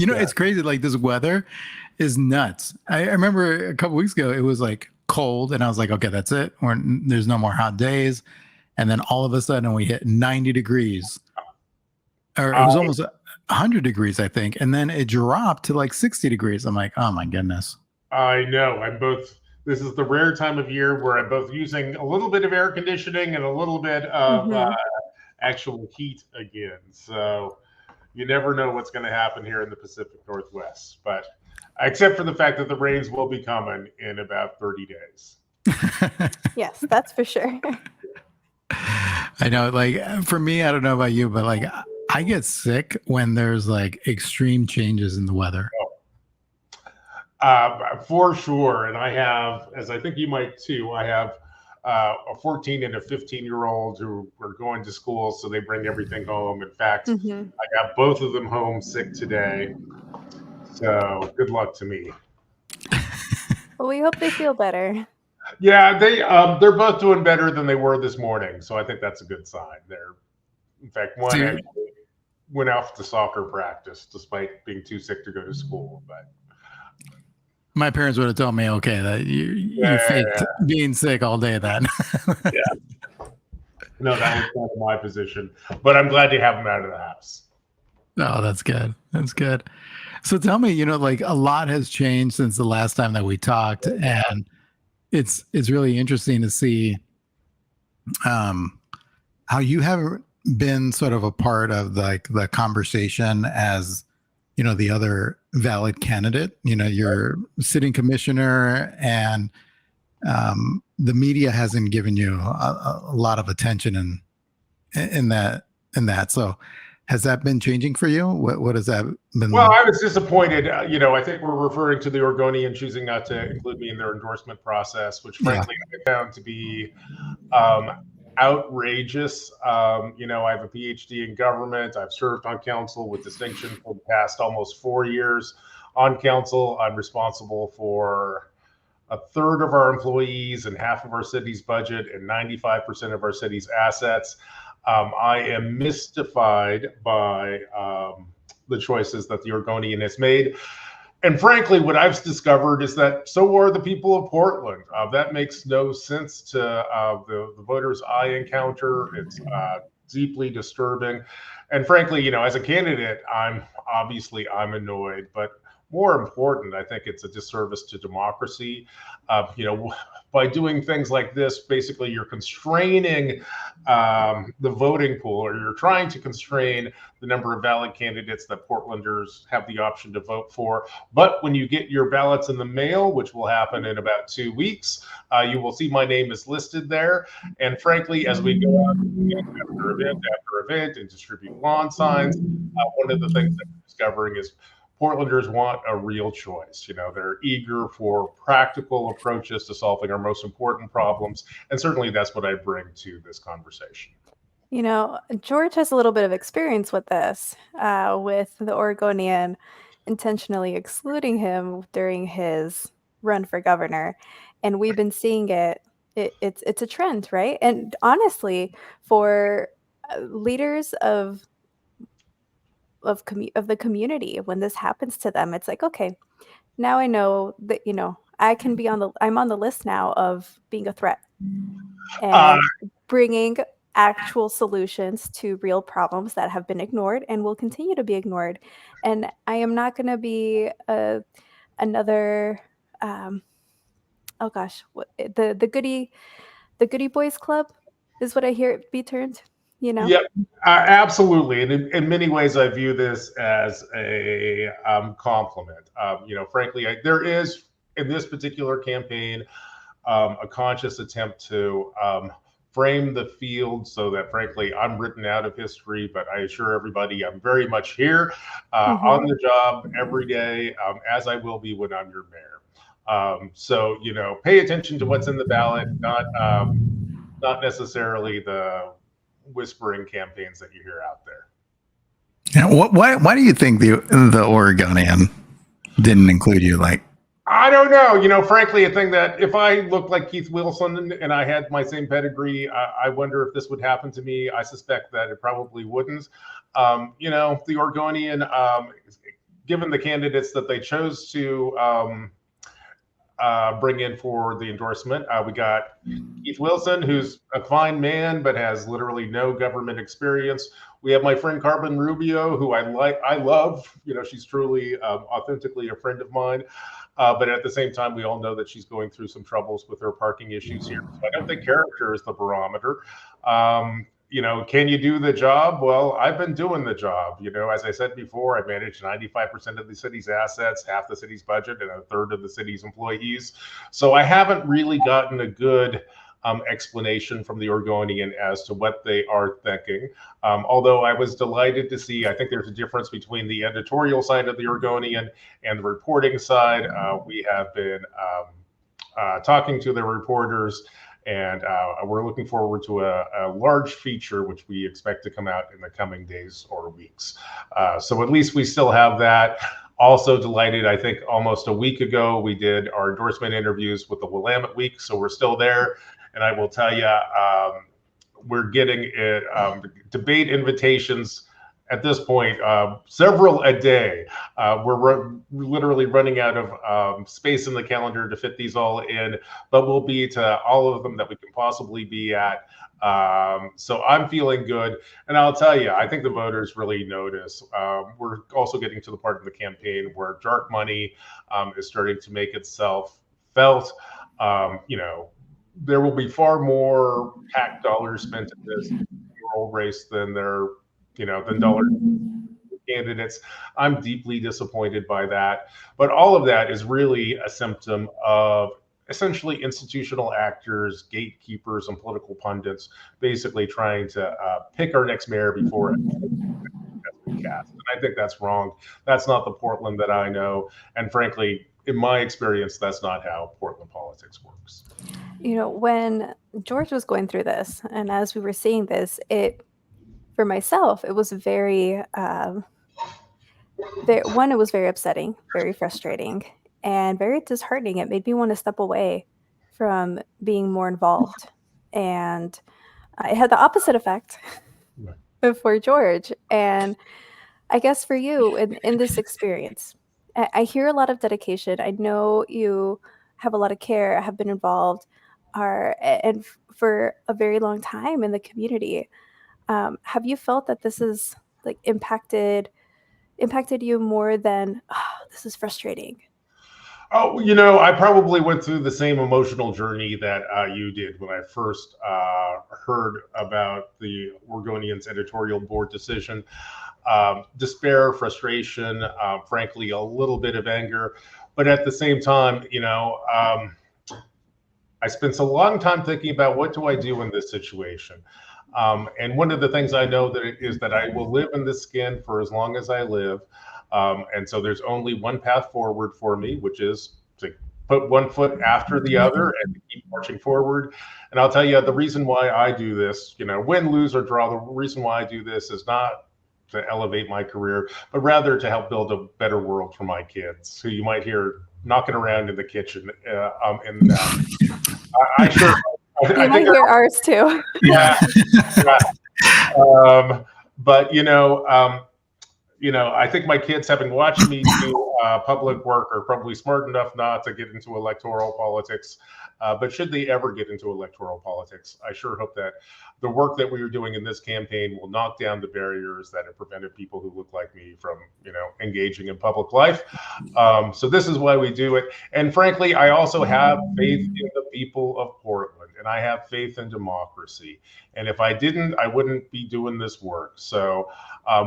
It's crazy. Like this weather is nuts. I remember a couple weeks ago, it was like cold and I was like, okay, that's it. There's no more hot days. And then all of a sudden we hit 90 degrees or it was almost 100 degrees, I think. And then it dropped to like 60 degrees. I'm like, oh my goodness. I know. This is the rare time of year where I'm both using a little bit of air conditioning and a little bit of actual heat again. So you never know what's going to happen here in the Pacific Northwest. But except for the fact that the rains will be coming in about 30 days. Yes, that's for sure. I know, like for me, I don't know about you, but like I get sick when there's like extreme changes in the weather. For sure. And I have, as I think you might too, I have a 14 and a 15-year-old who are going to school, so they bring everything home. In fact, I got both of them home sick today. So good luck to me. Well, we hope they feel better. Yeah, they're both doing better than they were this morning. So I think that's a good sign. In fact, one actually went off to soccer practice despite being too sick to go to school. But my parents would have told me, okay, that you faked being sick all day then. No, that was not my position. But I'm glad to have them out of the house. Oh, that's good. That's good. So tell me, like a lot has changed since the last time that we talked. And it's really interesting to see how you have been sort of a part of like the conversation as the other valid candidate. You're sitting commissioner, and the media hasn't given you a lot of attention in that. So has that been changing for you? What has that been? Well, I was disappointed. I think we're referring to the Oregonian choosing not to include me in their endorsement process, which frankly I found to be outrageous. I have a PhD in government. I've served on council with distinction for the past almost 4 years. On council, I'm responsible for a third of our employees and half of our city's budget and 95% of our city's assets. I am mystified by the choices that the Oregonian has made. And frankly, what I've discovered is that so are the people of Portland. That makes no sense to the voters I encounter. It's deeply disturbing. And frankly, as a candidate, I'm annoyed. But more important, I think it's a disservice to democracy. By doing things like this, basically you're constraining the voting pool, or you're trying to constrain the number of valid candidates that Portlanders have the option to vote for. But when you get your ballots in the mail, which will happen in about 2 weeks, you will see my name is listed there. And frankly, as we go out after event and distribute lawn signs, one of the things that we're discovering is Portlanders want a real choice. They're eager for practical approaches to solving our most important problems. And certainly that's what I bring to this conversation. George has a little bit of experience with this, with the Oregonian intentionally excluding him during his run for governor. And we've been seeing it's a trend, right? And honestly, for leaders of the community, when this happens to them, it's like, okay, now I know that I'm on the list now of being a threat and bringing actual solutions to real problems that have been ignored and will continue to be ignored. And I am not going to be another the goody boys club is what I hear it be termed. Yeah, absolutely. And in many ways, I view this as a compliment. Frankly, there is, in this particular campaign, a conscious attempt to frame the field so that, frankly, I'm written out of history, but I assure everybody I'm very much here on the job every day, as I will be when I'm your mayor. So, pay attention to what's in the ballot, not necessarily the whispering campaigns that you hear out there. Yeah, why do you think the Oregonian didn't include you? Like, I don't know. Frankly, I think that if I looked like Keith Wilson and I had my same pedigree, I wonder if this would happen to me. I suspect that it probably wouldn't. The Oregonian given the candidates that they chose to bring in for the endorsement, we got Keith Wilson, who's a fine man but has literally no government experience. We have my friend Carmen Rubio, who I love. You know, she's truly, authentically a friend of mine. But at the same time, we all know that she's going through some troubles with her parking issues here. So I don't think character is the barometer. You know, can you do the job? Well, I've been doing the job. You know, as I said before, I managed 95% of the city's assets, half the city's budget, and a third of the city's employees. So I haven't really gotten a good explanation from the Oregonian as to what they are thinking. Although I was delighted to see, I think there's a difference between the editorial side of the Oregonian and the reporting side. We have been talking to the reporters, and we're looking forward to a large feature, which we expect to come out in the coming days or weeks. So at least we still have that. Also delighted, I think almost a week ago, we did our endorsement interviews with the Willamette Week. So we're still there. And I will tell you, we're getting debate invitations at this point, several a day. We're literally running out of space in the calendar to fit these all in, but we'll be to all of them that we can possibly be at. So I'm feeling good. And I'll tell you, I think the voters really notice. We're also getting to the part of the campaign where dark money is starting to make itself felt. You know, there will be far more PAC dollars spent in this mayoral race than than dollars candidates. I'm deeply disappointed by that. But all of that is really a symptom of essentially institutional actors, gatekeepers, and political pundits basically trying to pick our next mayor before we cast. And I think that's wrong. That's not the Portland that I know. And frankly, in my experience, that's not how Portland politics works. You know, when George was going through this, and as we were seeing this, for myself, it was very, it was very upsetting, very frustrating, and very disheartening. It made me want to step away from being more involved. And it had the opposite effect for George. And I guess for you, in this experience, I hear a lot of dedication. I know you have a lot of care, have been involved, and for a very long time in the community. Have you felt that this is like impacted you more than, oh, this is frustrating? Oh, you know, I probably went through the same emotional journey that you did when I first heard about the Oregonian's editorial board decision. Despair, frustration, frankly, a little bit of anger. But at the same time, you know, I spent a long time thinking about what do I do in this situation. And one of the things I know is that I will live in this skin for as long as I live. And so there's only one path forward for me, which is to put one foot after the other and to keep marching forward. And I'll tell you, the reason why I do this, you know, win, lose, or draw, the reason why I do this is not to elevate my career, but rather to help build a better world for my kids, who you might hear knocking around in the kitchen. I sure. You might hear ours too. Yeah. But I think my kids, having watched me do public work, are probably smart enough not to get into electoral politics. But should they ever get into electoral politics, I sure hope that the work that we are doing in this campaign will knock down the barriers that have prevented people who look like me from, engaging in public life. So this is why we do it. And frankly, I also have faith in the people of Portland, and I have faith in democracy. And if I didn't, I wouldn't be doing this work. So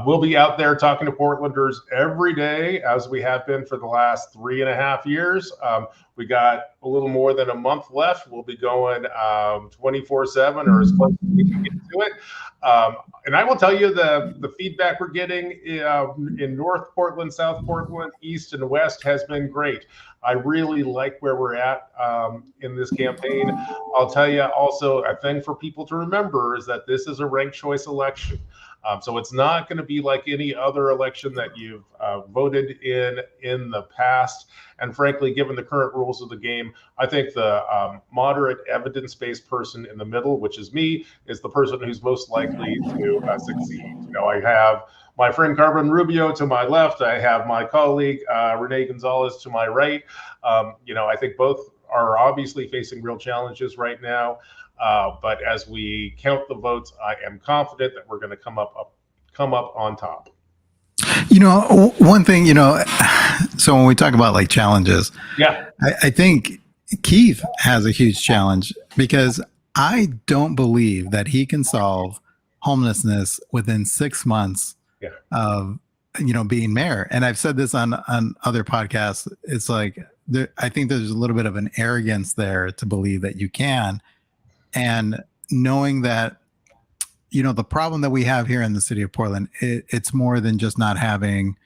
we'll be out there talking to Portlanders every day, as we have been for the last 3.5 years. We got a little more than a month left. We'll be going 24/7, or as close as we can get to it. And I will tell you, the feedback we're getting in North Portland, South Portland, East and West has been great. I really like where we're at in this campaign. I'll tell you also, a thing for people to remember is that this is a ranked choice election. So it's not going to be like any other election that you've voted in the past. And frankly, given the current rules of the game, I think the moderate evidence-based person in the middle, which is me, is the person who's most likely to succeed. I have my friend Carmen Rubio to my left. I have my colleague Renee Gonzalez to my right. I think both are obviously facing real challenges right now. But as we count the votes, I am confident that we're going to come up on top. One thing, so when we talk about like challenges, Yeah. I think Keith has a huge challenge because I don't believe that he can solve homelessness within 6 months of being mayor. And I've said this on other podcasts. It's like I think there's a little bit of an arrogance there to believe that you can, and knowing that the problem that we have here in the city of Portland, it's more than just not having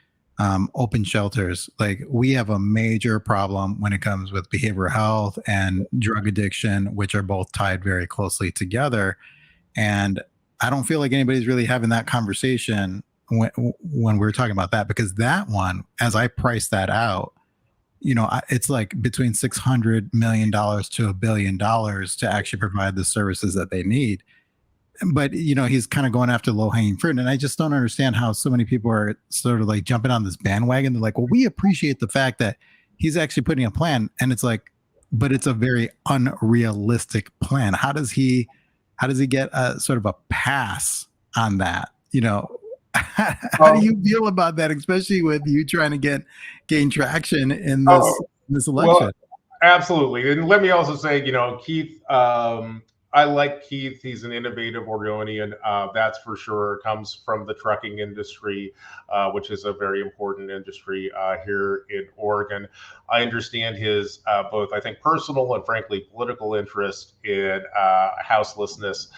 open shelters. Like, we have a major problem when it comes with behavioral health and drug addiction, which are both tied very closely together. And I don't feel like anybody's really having that conversation when we're talking about that, because that one, as I price that out, it's like between $600 million to $1 billion to actually provide the services that they need. But he's kind of going after low-hanging fruit, and I just don't understand how so many people are sort of like jumping on this bandwagon. They're like, well, we appreciate the fact that he's actually putting a plan, and it's like, but it's a very unrealistic plan. How does he get a sort of a pass on that? How do you feel about that, especially with you trying to gain traction in this election? Well, absolutely. And let me also say, Keith, I like Keith. He's an innovative Oregonian. That's for sure. Comes from the trucking industry, which is a very important industry here in Oregon. I understand his both, I think, personal and frankly political interest in houselessness.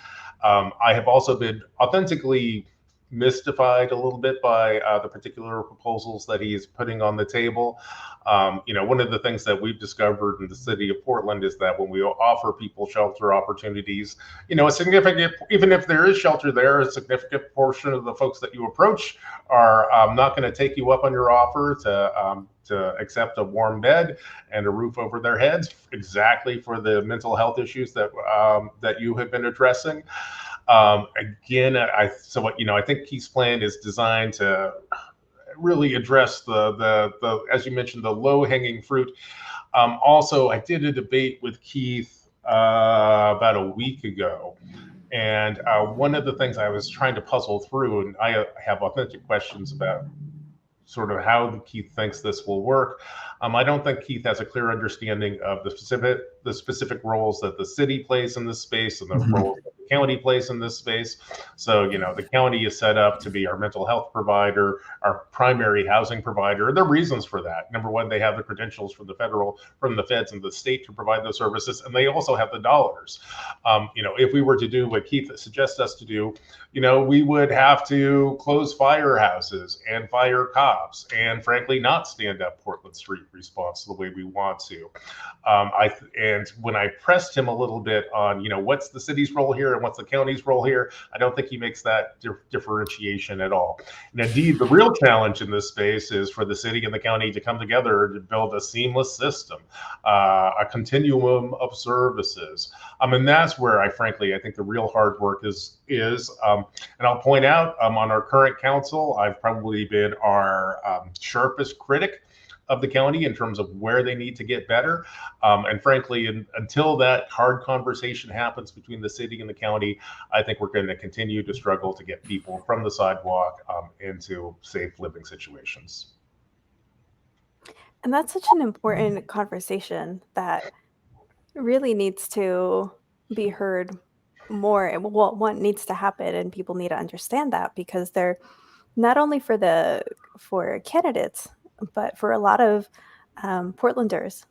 I have also been authentically mystified a little bit by the particular proposals that he is putting on the table. One of the things that we've discovered in the city of Portland is that when we offer people shelter opportunities, a significant, even if there is shelter there, a significant portion of the folks that you approach are not going to take you up on your offer to accept a warm bed and a roof over their heads, exactly for the mental health issues that you have been addressing. Again, I think Keith's plan is designed to really address the as you mentioned, the low hanging fruit. Also, I did a debate with Keith about a week ago, and one of the things I was trying to puzzle through, and I have authentic questions about sort of how Keith thinks this will work. I don't think Keith has a clear understanding of the specific roles that the city plays in this space and the roles that the county plays in this space. So, the county is set up to be our mental health provider, our primary housing provider. There are reasons for that. Number one, they have the credentials from the feds and the state to provide those services, and they also have the dollars. If we were to do what Keith suggests us to do, we would have to close firehouses and fire cops and frankly not stand up Portland Street response the way we want to. And when I pressed him a little bit on, what's the city's role here and what's the county's role here, I don't think he makes that differentiation at all. And indeed, the real challenge in this space is for the city and the county to come together to build a seamless system, a continuum of services. And that's where I think the real hard work is. And I'll point out, on our current council, I've probably been our sharpest critic of the county in terms of where they need to get better. And frankly, until that hard conversation happens between the city and the county, I think we're going to continue to struggle to get people from the sidewalk into safe living situations. And that's such an important conversation that really needs to be heard more. Well, what needs to happen, and people need to understand that, because they're not only for candidates, but for a lot of Portlanders,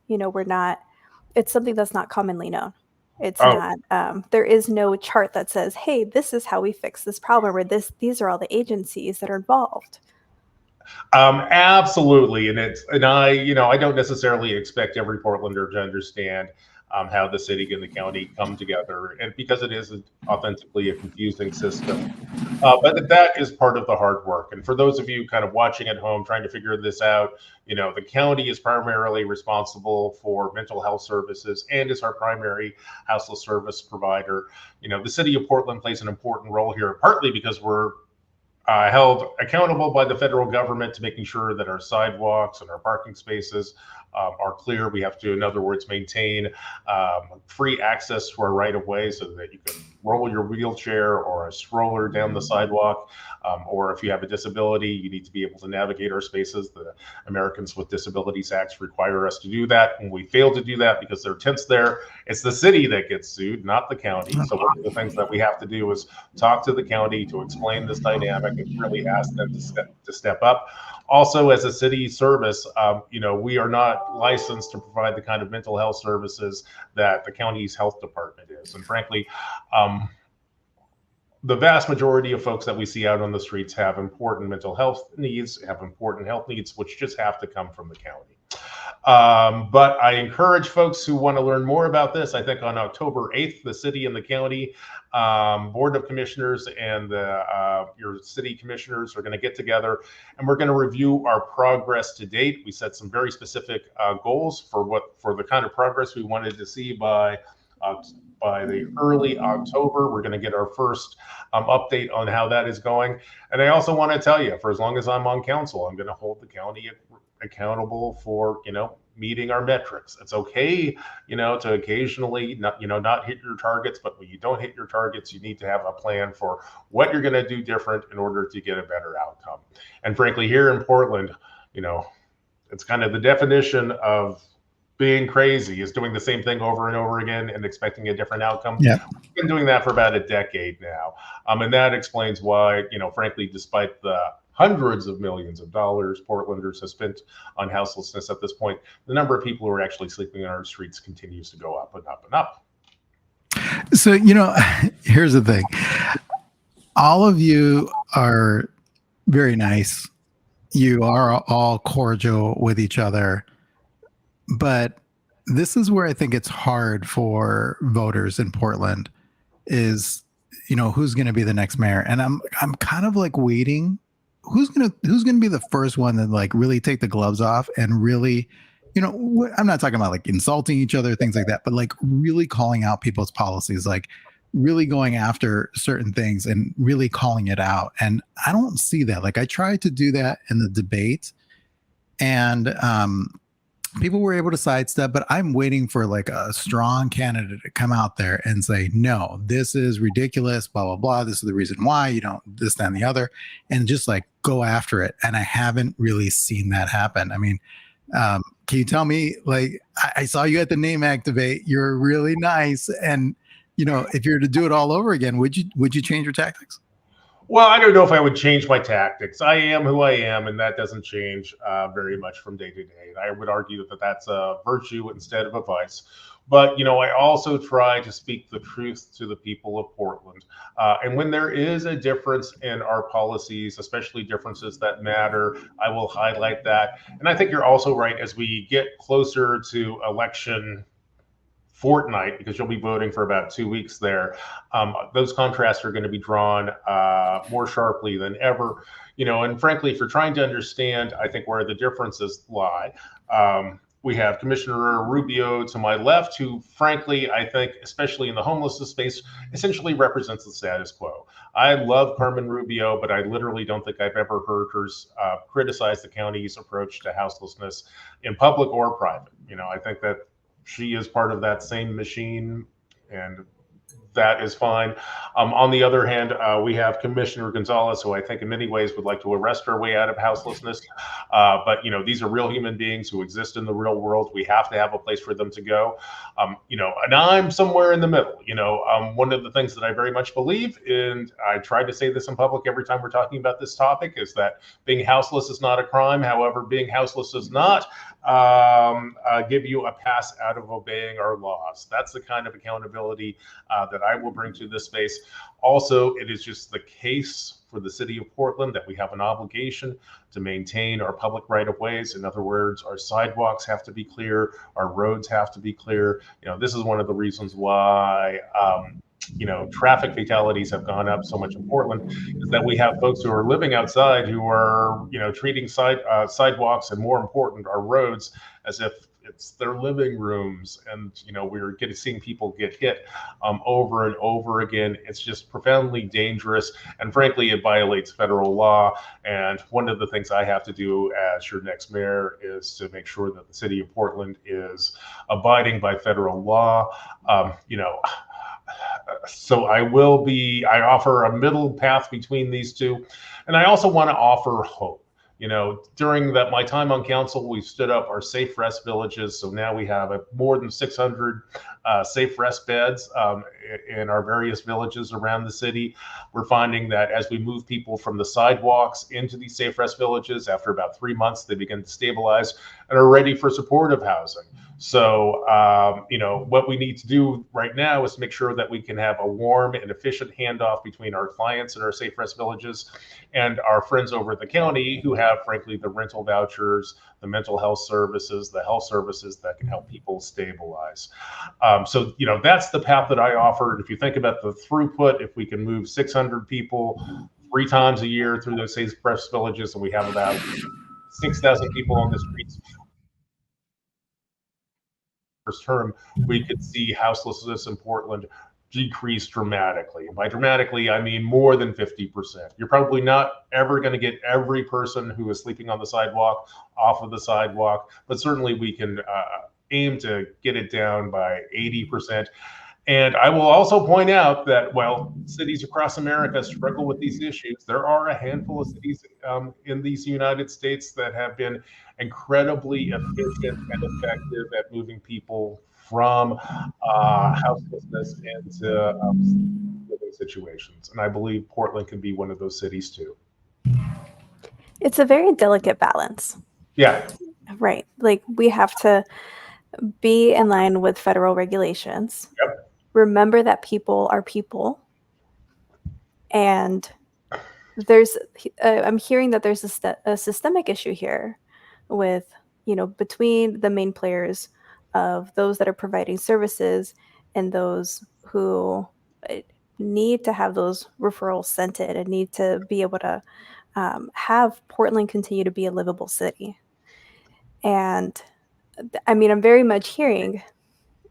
it's something that's not commonly known. It's not, there is no chart that says, hey, this is how we fix this problem, or these are all the agencies that are involved. Absolutely. And I don't necessarily expect every Portlander to understand how the city and the county come together, and because it is authentically a confusing system. But that is part of the hard work. And for those of you kind of watching at home trying to figure this out, the county is primarily responsible for mental health services and is our primary houseless service provider. The city of Portland plays an important role here, partly because we're held accountable by the federal government to making sure that our sidewalks and our parking spaces are clear. We have to, in other words, maintain free access to our right of way so that you can roll your wheelchair or a stroller down the sidewalk. Or if you have a disability, you need to be able to navigate our spaces. The Americans with Disabilities Acts require us to do that. And we fail to do that because there are tents there. It's the city that gets sued, not the county. So one of the things that we have to do is talk to the county to explain this dynamic and really ask them to step up. Also, as a city service, we are not licensed to provide the kind of mental health services that the county's health department is. And frankly, the vast majority of folks that we see out on the streets have important mental health needs, have important health needs, which just have to come from the county. But I encourage folks who want to learn more about this. I think on October 8th, the city and the county Board of Commissioners and your city commissioners are going to get together, and we're going to review our progress to date. We set some very specific goals for the kind of progress we wanted to see by the early October. We're going to get our first update on how that is going. And I also want to tell you, for as long as I'm on council, I'm going to hold the county accountable for, meeting our metrics. It's okay, to occasionally not hit your targets, but when you don't hit your targets, you need to have a plan for what you're going to do different in order to get a better outcome. And frankly, here in Portland, it's kind of the definition of being crazy is doing the same thing over and over again and expecting a different outcome. Yeah. We've been doing that for about a decade now. And that explains why, frankly, despite the hundreds of millions of dollars Portlanders have spent on houselessness at this point, the number of people who are actually sleeping on our streets continues to go up and up and up. So, here's the thing. All of you are very nice. You are all cordial with each other. But this is where I think it's hard for voters in Portland is, who's going to be the next mayor. And I'm kind of like waiting. Who's going to be the first one to like really take the gloves off and really, I'm not talking about like insulting each other, things like that, but like really calling out people's policies, like really going after certain things and really calling it out. And I don't see that. Like I tried to do that in the debate and, people were able to sidestep, but I'm waiting for like a strong candidate to come out there and say, no, this is ridiculous, blah, blah, blah. This is the reason why you don't this, that, and the other, and just like go after it. And I haven't really seen that happen. I mean, can you tell me, like, I saw you at the Name Act debate. You're really nice. And, if you were to do it all over again, would you change your tactics? Well, I don't know if I would change my tactics. I am who I am, and that doesn't change very much from day to day. And I would argue that that's a virtue instead of a vice. But, I also try to speak the truth to the people of Portland. And when there is a difference in our policies, especially differences that matter, I will highlight that. And I think you're also right, as we get closer to election fortnight, because you'll be voting for about 2 weeks there, those contrasts are going to be drawn more sharply than ever. And frankly, if you're trying to understand, I think, where the differences lie, we have Commissioner Rubio to my left, who frankly, I think, especially in the homelessness space, essentially represents the status quo. I love Carmen Rubio, but I literally don't think I've ever heard her criticize the county's approach to houselessness in public or private. I think that she is part of that same machine, and that is fine. On the other hand, we have Commissioner Gonzalez, who I think in many ways would like to arrest our way out of houselessness. But, these are real human beings who exist in the real world. We have to have a place for them to go. And I'm somewhere in the middle. One of the things that I very much believe, and I try to say this in public every time we're talking about this topic, is that being houseless is not a crime. However, being houseless does not give you a pass out of obeying our laws. That's the kind of accountability that I will bring to this space. Also, it is just the case for the city of Portland that we have an obligation to maintain our public right-of-ways. In other words, our sidewalks have to be clear, our roads have to be clear. This is one of the reasons why traffic fatalities have gone up so much in Portland is that we have folks who are living outside who are, treating sidewalks and, more important, our roads as if it's their living rooms. And, we're seeing people get hit over and over again. It's just profoundly dangerous. And frankly, it violates federal law. And one of the things I have to do as your next mayor is to make sure that the city of Portland is abiding by federal law. So I offer a middle path between these two. And I also want to offer hope. During my time on council, we stood up our safe rest villages. So now we have more than 600 safe rest beds in our various villages around the city. We're finding that as we move people from the sidewalks into these safe rest villages, after about 3 months, they begin to stabilize and are ready for supportive housing. So, what we need to do right now is make sure that we can have a warm and efficient handoff between our clients in our safe rest villages and our friends over at the county who have, frankly, the rental vouchers, the mental health services, the health services that can help people stabilize. So, that's the path that I offered. If you think about the throughput, if we can move 600 people 3 times a year through those safe rest villages, and we have about 6,000 people on the streets term, we could see houselessness in Portland decrease dramatically. And by dramatically, I mean more than 50%. You're probably not ever going to get every person who is sleeping on the sidewalk off of the sidewalk, but certainly we can aim to get it down by 80%. And I will also point out that while cities across America struggle with these issues, there are a handful of cities in these United States that have been incredibly efficient and effective at moving people from houselessness into living situations. And I believe Portland can be one of those cities too. It's a very delicate balance. Yeah. Right. Like, we have to be in line with federal regulations. Yep. Remember that people are people. And I'm hearing that there's a systemic issue here with, between the main players of those that are providing services and those who need to have those referrals sent in and need to be able to have Portland continue to be a livable city. And I'm very much hearing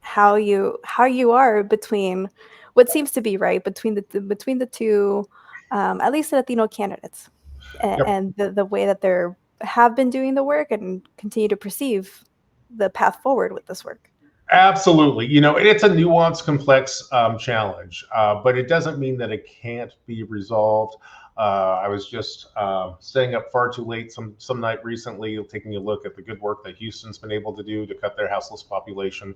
how you are between what seems to be right between the two, at least Latino candidates, and the way that they have been doing the work and continue to perceive the path forward with this work. Absolutely. It's a nuanced, complex challenge, but it doesn't mean that it can't be resolved. I was just staying up far too late some night recently, taking a look at the good work that Houston's been able to do to cut their houseless population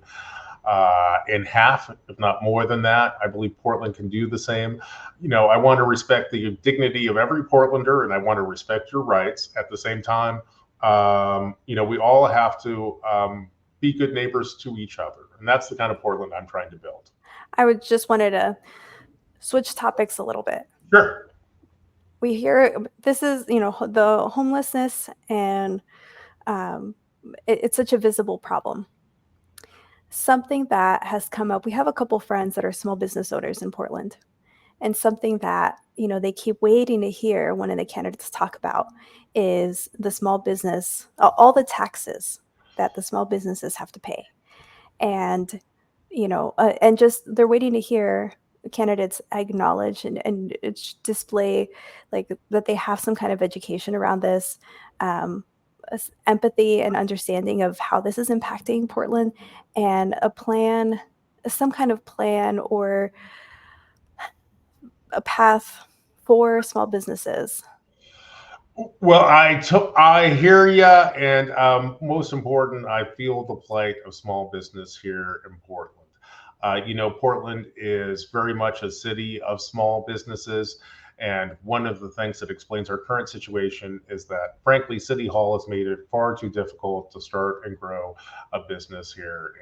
in half, if not more than that. I believe Portland can do the same. I want to respect the dignity of every Portlander, and I want to respect your rights at the same time. We all have to be good neighbors to each other. And that's the kind of Portland I'm trying to build. I would just wanted to switch topics a little bit. Sure. We hear this is, the homelessness, and it's such a visible problem. Something that has come up, we have a couple friends that are small business owners in Portland, and something that, they keep waiting to hear one of the candidates talk about is the small business, all the taxes that the small businesses have to pay. And, and just they're waiting to hear candidates acknowledge and display like that they have some kind of education around this, empathy and understanding of how this is impacting Portland, and a plan, some kind of plan or a path for small businesses. Well, I hear you, and most important, I feel the plight of small business here in Portland. Portland is very much a city of small businesses, and one of the things that explains our current situation is that, frankly, City Hall has made it far too difficult to start and grow a business here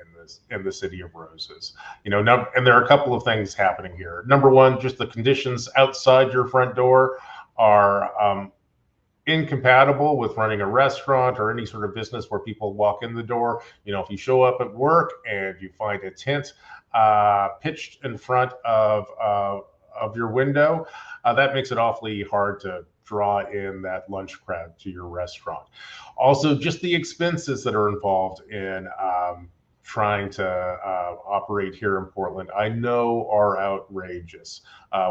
in the City of Roses. And there are a couple of things happening here. Number one, just the conditions outside your front door are incompatible with running a restaurant or any sort of business where people walk in the door. You know, if you show up at work and you find a tent pitched in front of your window, that makes it awfully hard to draw in that lunch crowd to your restaurant. Also, just the expenses that are involved in trying to operate here in Portland, I know are outrageous.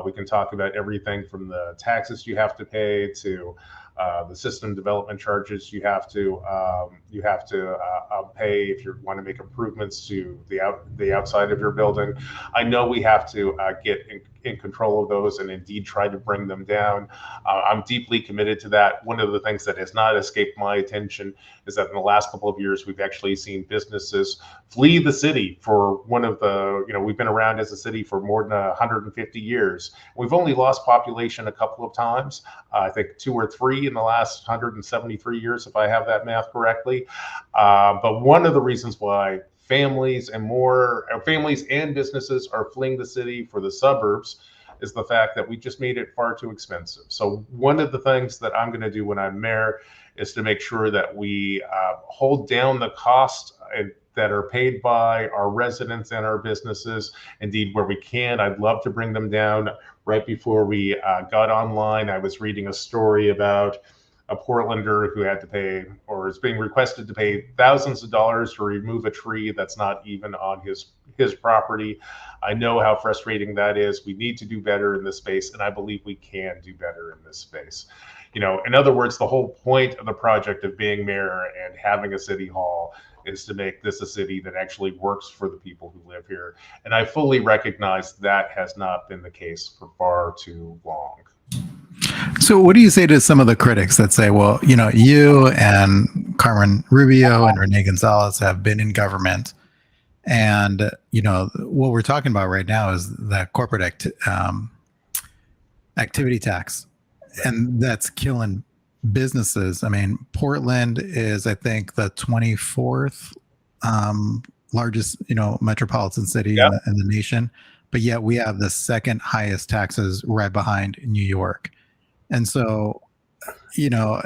We can talk about everything from the taxes you have to pay to the system development charges you have to pay if you want to make improvements to the outside of your building. I know we have to get in control of those and indeed try to bring them down. I'm deeply committed to that. One of the things that has not escaped my attention is that in the last couple of years, we've actually seen businesses flee the city for one of the, you know, we've been around as a city for more than 150 years. We've only lost population a couple of times, I think 2 or 3 in the last 173 years, if I have that math correctly. But one of the reasons why families and businesses are fleeing the city for the suburbs is the fact that we just made it far too expensive. So one of the things that I'm going to do when I'm mayor is to make sure that we hold down the cost that are paid by our residents and our businesses. Indeed, where we can, I'd love to bring them down. Right before we got online, I was reading a story about a Portlander who had to pay, or is being requested to pay, thousands of dollars to remove a tree that's not even on his property. I know how frustrating that is. We need to do better in this space, and I believe we can do better in this space. You know, in other words, the whole point of the project of being mayor and having a city hall is to make this a city that actually works for the people who live here. And I fully recognize that has not been the case for far too long. So what do you say to some of the critics that say, well, you know, you and Carmen Rubio and Rene Gonzalez have been in government, and, you know, what we're talking about right now is the corporate activity tax, and that's killing businesses. I mean, Portland is, I think, the 24th largest, you know, metropolitan city in the nation, but yet we have the second highest taxes right behind New York. And so, you know,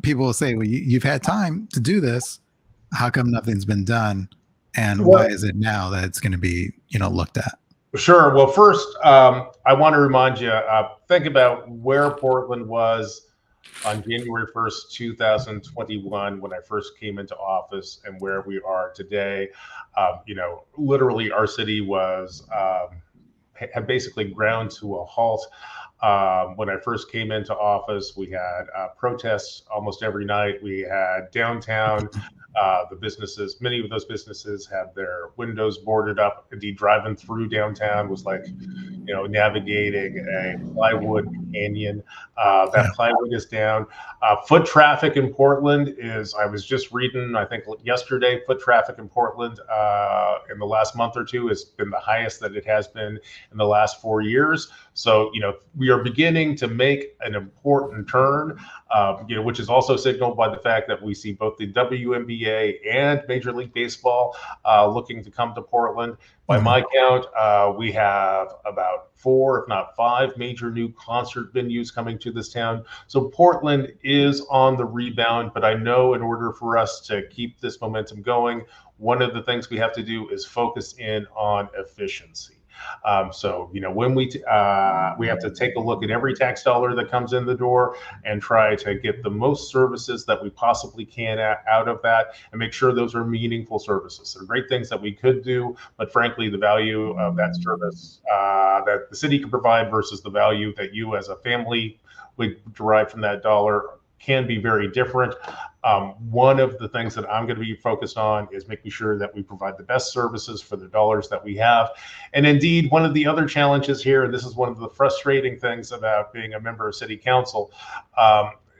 people will say, well, you've had time to do this. How come nothing's been done? And why is it now that it's going to be, you know, looked at? Sure. Well, first, I want to remind you, think about where Portland was on January 1st, 2021, when I first came into office, and where we are today. You know, literally our city was, had basically ground to a halt. When I first came into office, we had protests almost every night. We had downtown, the businesses, many of those businesses had their windows boarded up. Indeed, driving through downtown was like, you know, navigating a plywood canyon. That plywood is down. Foot traffic in Portland is, I was just reading, I think yesterday, foot traffic in Portland in the last month or two has been the highest that it has been in the last 4 years. So, you know, we are beginning to make an important turn, you know, which is also signaled by the fact that we see both the WNBA and Major League Baseball looking to come to Portland. By my count, we have about 4, if not 5, major new concert venues coming to this town. So Portland is on the rebound, but I know in order for us to keep this momentum going, one of the things we have to do is focus in on efficiency. So, you know, when we have to take a look at every tax dollar that comes in the door and try to get the most services that we possibly can out of that, and make sure those are meaningful services. They're great things that we could do, but frankly, the value of that service that the city can provide versus the value that you as a family would derive from that dollar can be very different. One of the things that I'm going to be focused on is making sure that we provide the best services for the dollars that we have. And indeed, one of the other challenges here, and this is one of the frustrating things about being a member of city council,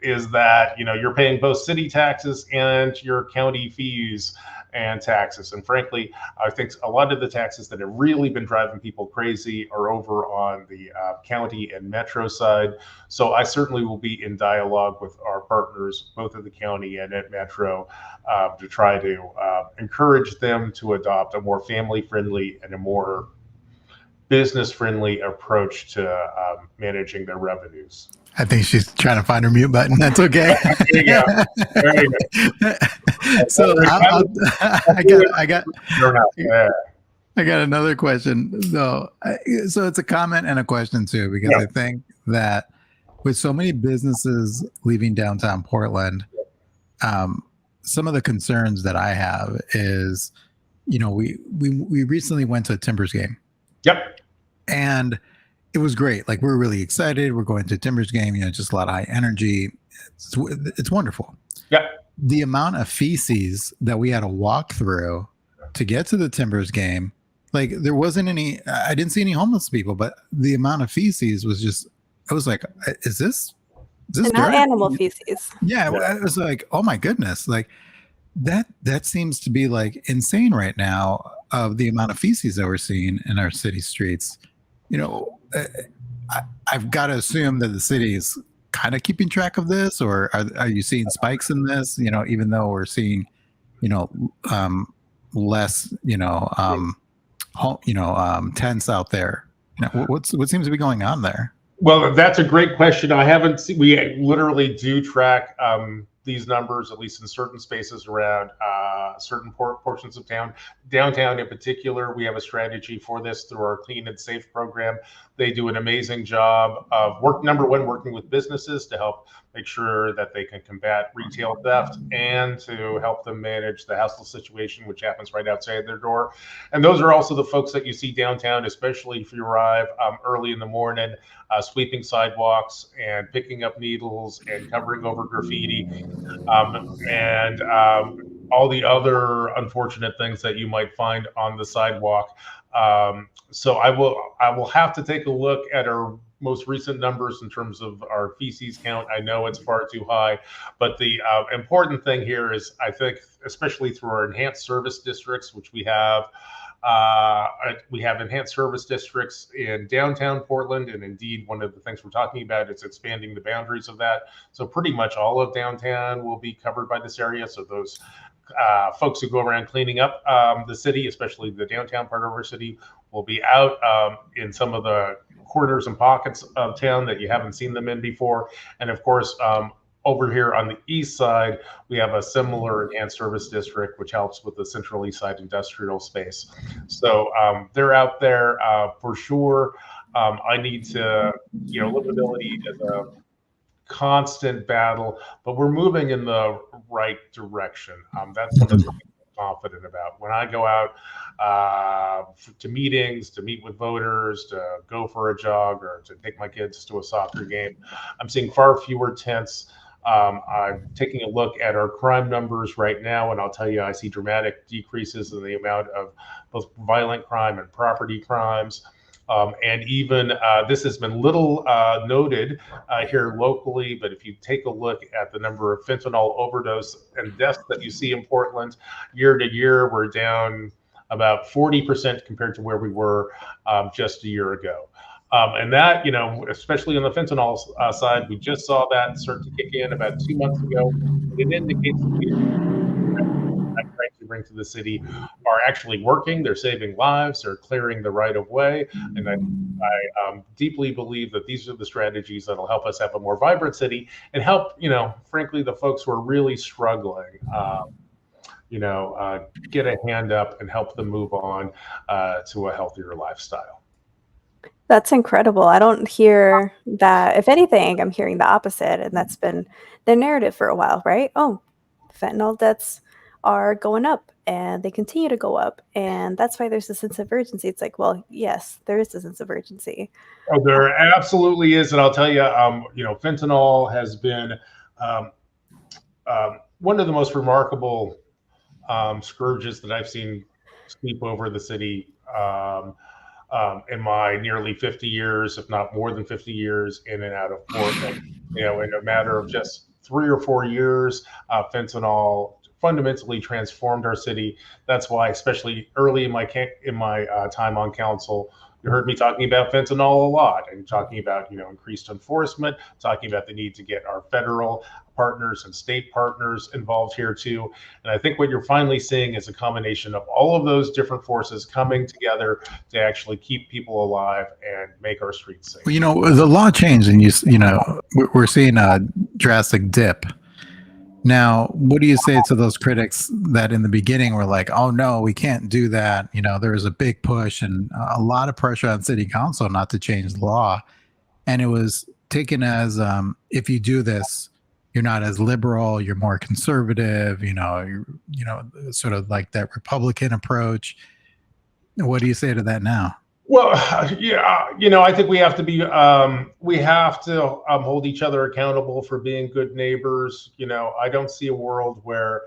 is that, you know, you're paying both city taxes and your county fees and taxes. And frankly, I think a lot of the taxes that have really been driving people crazy are over on the county and metro side. So I certainly will be in dialogue with our partners, both at the county and at metro, to try to encourage them to adopt a more family-friendly and a more business-friendly approach to managing their revenues. I think she's trying to find her mute button. That's okay. There you go. There you go. So I got another question. So it's a comment and a question too, because I think that with so many businesses leaving downtown Portland, some of the concerns that I have is, we recently went to a Timbers game. Yep. And it was great. Like, we're really excited. We're going to a Timbers game, just a lot of high energy. It's wonderful. Yep. The amount of feces that we had to walk through to get to the Timbers game, like, there wasn't any, I didn't see any homeless people, but the amount of feces was just, I was like, is this not animal feces? Yeah. I was like, oh my goodness. Like, that seems to be like insane right now, of the amount of feces that we're seeing in our city streets. I've got to assume that the city is kind of keeping track of this, or are you seeing spikes in this? Even though we're seeing, less, tents out there. What seems to be going on there? Well, that's a great question. I haven't seen, we literally do track these numbers, at least in certain spaces around certain portions of town. Downtown in particular, we have a strategy for this through our Clean and Safe program. They do an amazing job of working with businesses to help make sure that they can combat retail theft and to help them manage the houseless situation, which happens right outside their door. And those are also the folks that you see downtown, especially if you arrive early in the morning, sweeping sidewalks and picking up needles and covering over graffiti, and all the other unfortunate things that you might find on the sidewalk. So I will have to take a look at our most recent numbers in terms of our feces count. I know it's far too high, but the important thing here is, I think, especially through our enhanced service districts, which we have enhanced service districts in downtown Portland, and indeed one of the things we're talking about is expanding the boundaries of that. So pretty much all of downtown will be covered by this area. So those folks who go around cleaning up the city, especially the downtown part of our city, will be out in some of the corners and pockets of town that you haven't seen them in before. And of course, over here on the east side, we have a similar enhanced service district, which helps with the Central East Side industrial space. So they're out there for sure. I need to, livability is a constant battle, but we're moving in the right direction. That's one of the things I'm confident about. When I go out to meetings, to meet with voters, to go for a jog, or to take my kids to a soccer game, I'm seeing far fewer tents. I'm taking a look at our crime numbers right now, and I'll tell you, I see dramatic decreases in the amount of both violent crime and property crimes. And even this has been little noted here locally, but if you take a look at the number of fentanyl overdose and deaths that you see in Portland year to year, we're down about 40% compared to where we were just a year ago. And that, especially on the fentanyl side, we just saw that start to kick in about 2 months ago. It indicates that trying to bring to the city are actually working. They're saving lives. They're clearing the right of way. And I deeply believe that these are the strategies that'll help us have a more vibrant city and help, frankly, the folks who are really struggling, get a hand up and help them move on to a healthier lifestyle. That's incredible. I don't hear that. If anything, I'm hearing the opposite, and that's been the narrative for a while, right? Oh, fentanyl deaths are going up, and they continue to go up, and that's why there's a sense of urgency. It's like, well, yes, there is a sense of urgency. Oh, there absolutely is, and I'll tell you, fentanyl has been one of the most remarkable scourges that I've seen sweep over the city in my nearly 50 years, if not more than 50 years, in and out of Portland. In a matter of just 3 or 4 years, fentanyl fundamentally transformed our city. That's why, especially early in my time on council, You heard me talking about fentanyl a lot, and talking about, increased enforcement, talking about the need to get our federal partners and state partners involved here too. And I think what you're finally seeing is a combination of all of those different forces coming together to actually keep people alive and make our streets safe. Well, the law changed, and we're seeing a drastic dip. Now, what do you say to those critics that in the beginning were like, "Oh no, we can't do that"? There was a big push and a lot of pressure on city council not to change the law, and it was taken as if you do this, you're not as liberal, you're more conservative. Sort of like that Republican approach. What do you say to that now? Well, yeah, I think we have to hold each other accountable for being good neighbors. I don't see a world where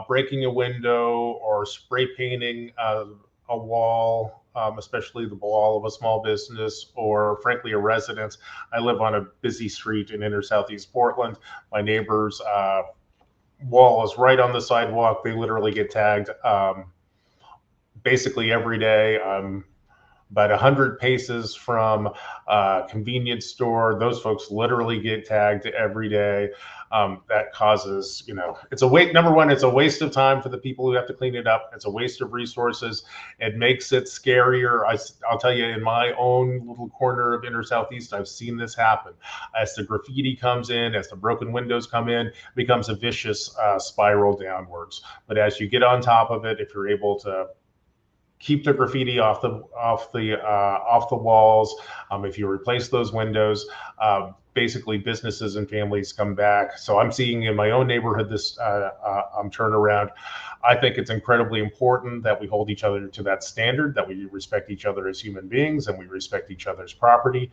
breaking a window or spray painting a wall, especially the wall of a small business or frankly a residence. I live on a busy street in inner Southeast Portland. My neighbor's wall is right on the sidewalk. They literally get tagged basically every day. About 100 paces from a convenience store. Those folks literally get tagged every day. That causes, it's a waste. Number one, it's a waste of time for the people who have to clean it up. It's a waste of resources. It makes it scarier. I'll tell you, in my own little corner of inner Southeast, I've seen this happen. As the graffiti comes in, as the broken windows come in, it becomes a vicious spiral downwards. But as you get on top of it, if you're able to keep the graffiti off the walls, if you replace those windows, basically businesses and families come back. So I'm seeing in my own neighborhood this turnaround. I think it's incredibly important that we hold each other to that standard, that we respect each other as human beings, and we respect each other's property.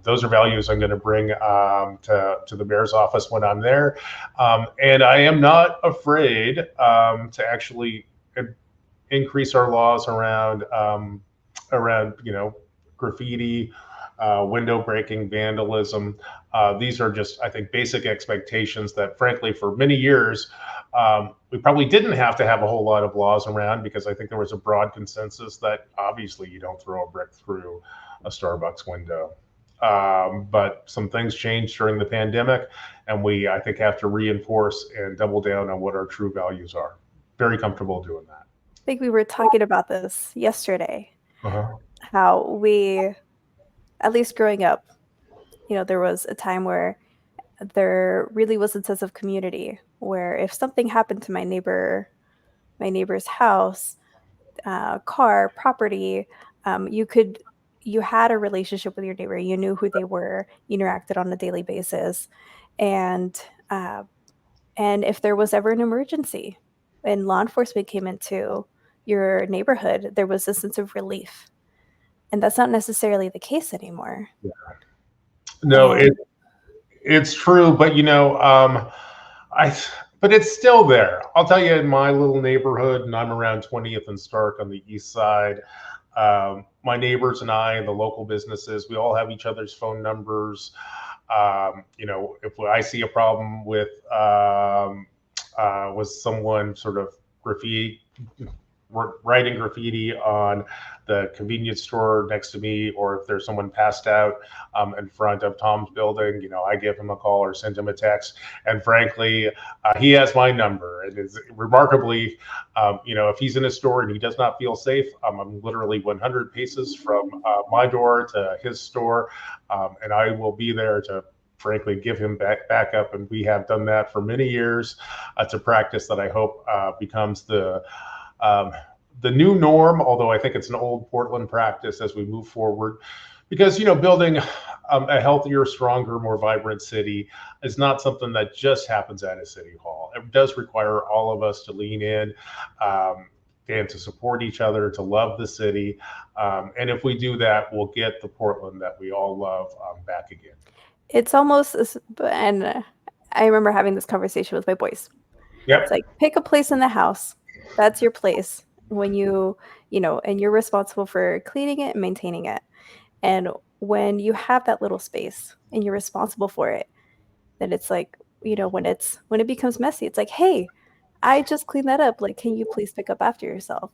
Those are values I'm going to bring to the mayor's office when I'm there. And I am not afraid to actually increase our laws around graffiti, window breaking, vandalism. These are just, I think, basic expectations that, frankly, for many years, we probably didn't have to have a whole lot of laws around, because I think there was a broad consensus that obviously you don't throw a brick through a Starbucks window. But some things changed during the pandemic, and we, I think, have to reinforce and double down on what our true values are. Very comfortable doing that. I think we were talking about this yesterday, how we, at least growing up, there was a time where there really was a sense of community, where if something happened to my neighbor's house, car, property, you had a relationship with your neighbor. You knew who they were, you interacted on a daily basis. And if there was ever an emergency and law enforcement came into your neighborhood, there was a sense of relief. And that's not necessarily the case anymore. Yeah. No, it's true, but but it's still there. I'll tell you, in my little neighborhood, and I'm around 20th and Stark on the east side, my neighbors and I and the local businesses, we all have each other's phone numbers. If I see a problem with someone sort of writing graffiti on the convenience store next to me, or if there's someone passed out in front of Tom's building, I give him a call or send him a text. And frankly, he has my number. And it's remarkably, if he's in a store and he does not feel safe, I'm literally 100 paces from my door to his store, and I will be there to frankly give him back up. And we have done that for many years. It's a practice that I hope becomes the new norm, although I think it's an old Portland practice as we move forward, because building a healthier, stronger, more vibrant city is not something that just happens at a city hall. It does require all of us to lean in and to support each other, to love the city, and if we do that, we'll get the Portland that we all love back again. It's almost, and I remember having this conversation with my boys. Yep. It's like, pick a place in the house. That's your place. When and you're responsible for cleaning it and maintaining it. And when you have that little space and you're responsible for it, then it's like, when it becomes messy, it's like, hey, I just cleaned that up. Like, can you please pick up after yourself?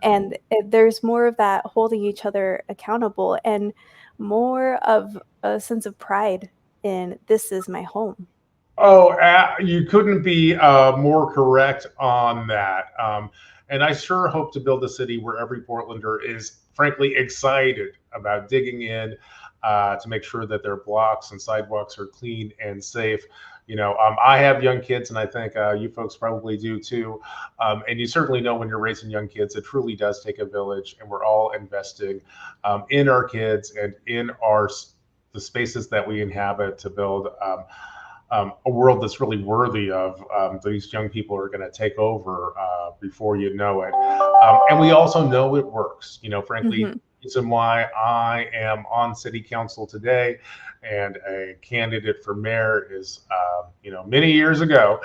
And there's more of that holding each other accountable and more of a sense of pride in this is my home. Oh, you couldn't be more correct on that. And I sure hope to build a city where every Portlander is frankly excited about digging in to make sure that their blocks and sidewalks are clean and safe. I have young kids, and I think you folks probably do too. And you certainly know when you're raising young kids, it truly does take a village, and we're all investing in our kids and in the spaces that we inhabit to build a world that's really worthy of these young people are going to take over before you know it. And we also know it works. Frankly, the reason why I am on city council today and a candidate for mayor is, many years ago,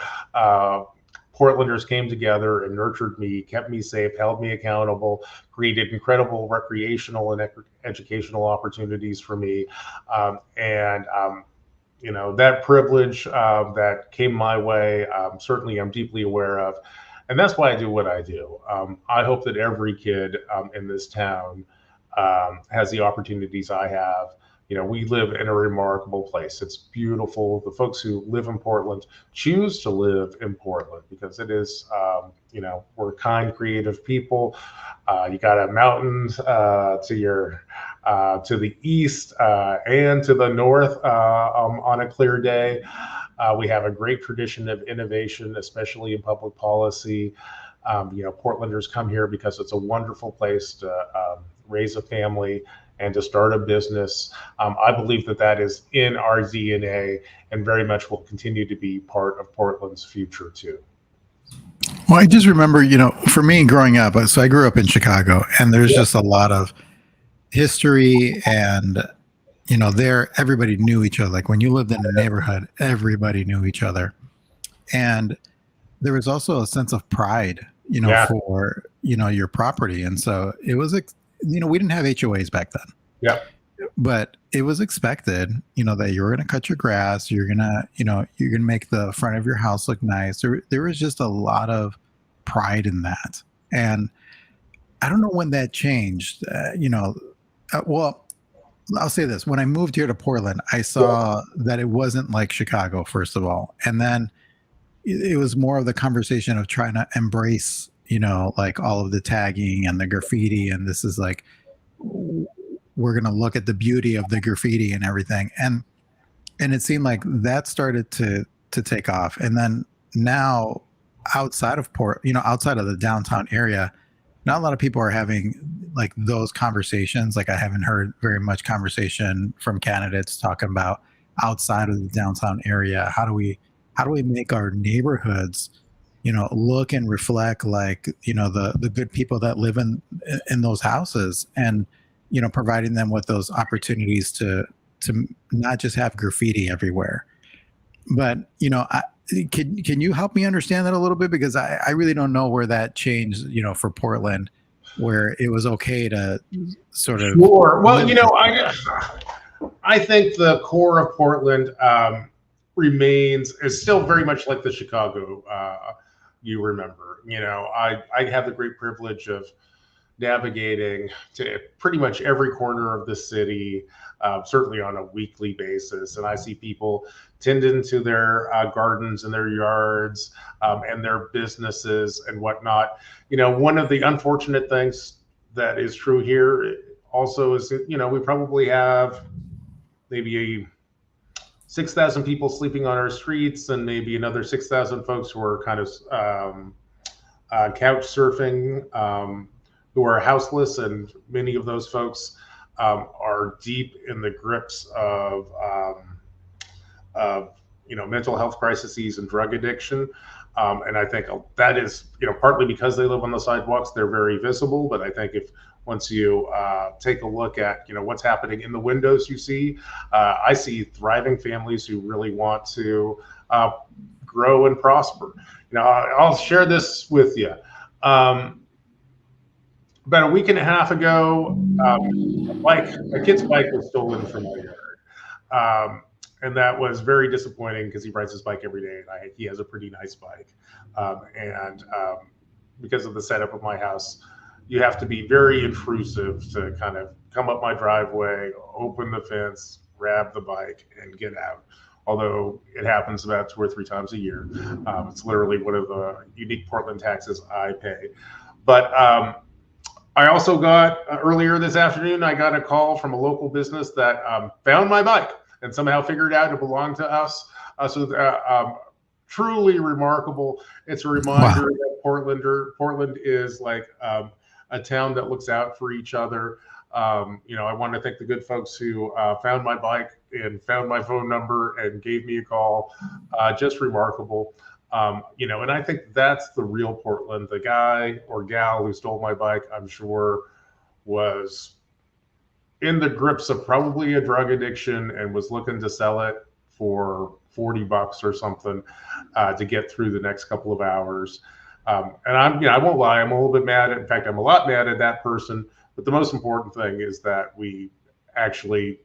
Portlanders came together and nurtured me, kept me safe, held me accountable, created incredible recreational and educational opportunities for me. That privilege that came my way, certainly I'm deeply aware of. And that's why I do what I do. I hope that every kid in this town has the opportunities I have. We live in a remarkable place. It's beautiful. The folks who live in Portland choose to live in Portland because it is, we're kind, creative people. You got a mountain to the east and to the north on a clear day. We have a great tradition of innovation, especially in public policy. Portlanders come here because it's a wonderful place to raise a family and to start a business. I believe that is in our DNA and very much will continue to be part of Portland's future too. Well, I just remember, for me growing up, so I grew up in Chicago, and there's just a lot of history, and there everybody knew each other. Like when you lived in a neighborhood, everybody knew each other, and there was also a sense of pride, for your property, and so it was, we didn't have HOAs back then. Yeah. But it was expected, that you were going to cut your grass, you're going to make the front of your house look nice. There was just a lot of pride in that. And I don't know when that changed, well, I'll say this. When I moved here to Portland, I saw that it wasn't like Chicago, first of all. And then it was more of the conversation of trying to embrace, like all of the tagging and the graffiti. And this is like, we're going to look at the beauty of the graffiti and everything. And it seemed like that started to take off. And then now outside of outside of the downtown area, not a lot of people are having like those conversations. Like I haven't heard very much conversation from candidates talking about outside of the downtown area. How do we make our neighborhoods, look and reflect like, the good people that live in those houses, and, providing them with those opportunities to not just have graffiti everywhere. But, can you help me understand that a little bit? Because I really don't know where that changed, for Portland, where it was okay to sort of. Sure. Well, I think the core of Portland is still very much like the Chicago you remember. I have the great privilege of navigating to pretty much every corner of the city, certainly on a weekly basis. And I see people tending to their gardens and their yards and their businesses and whatnot. One of the unfortunate things that is true here also is, we probably have maybe 6,000 people sleeping on our streets and maybe another 6,000 folks who are kind of couch surfing, who are houseless, and many of those folks are deep in the grips of mental health crises and drug addiction. And I think that is, partly because they live on the sidewalks, they're very visible. But I think once you take a look at, what's happening in the windows you see, I see thriving families who really want to grow and prosper. I'll share this with you. About a week and a half ago, a kid's bike was stolen from my yard. and that was very disappointing because he rides his bike every day, and he has a pretty nice bike. And because of the setup of my house, you have to be very intrusive to kind of come up my driveway, open the fence, grab the bike, and get out. Although it happens about 2 or 3 times a year. It's literally one of the unique Portland taxes I pay. But I also got, earlier this afternoon, I got a call from a local business that found my bike and somehow figured out it belonged to us. Truly remarkable. It's a reminder that Portland is like a town that looks out for each other. I want to thank the good folks who found my bike and found my phone number and gave me a call. Just remarkable. And I think that's the real Portland. The guy or gal who stole my bike, I'm sure, was in the grips of probably a drug addiction and was looking to sell it for $40 or something to get through the next couple of hours. And I won't lie, I'm a little bit mad. In fact, I'm a lot mad at that person. But the most important thing is that we actually,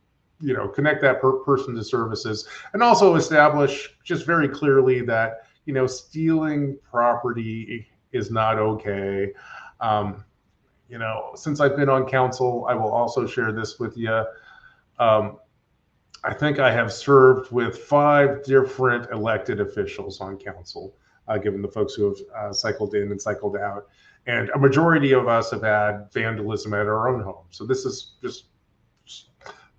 connect that person to services, and also establish just very clearly that, stealing property is not okay. Since I've been on council, I will also share this with you. I think I have served with 5 different elected officials on council, given the folks who have cycled in and cycled out. And a majority of us have had vandalism at our own home. So this is just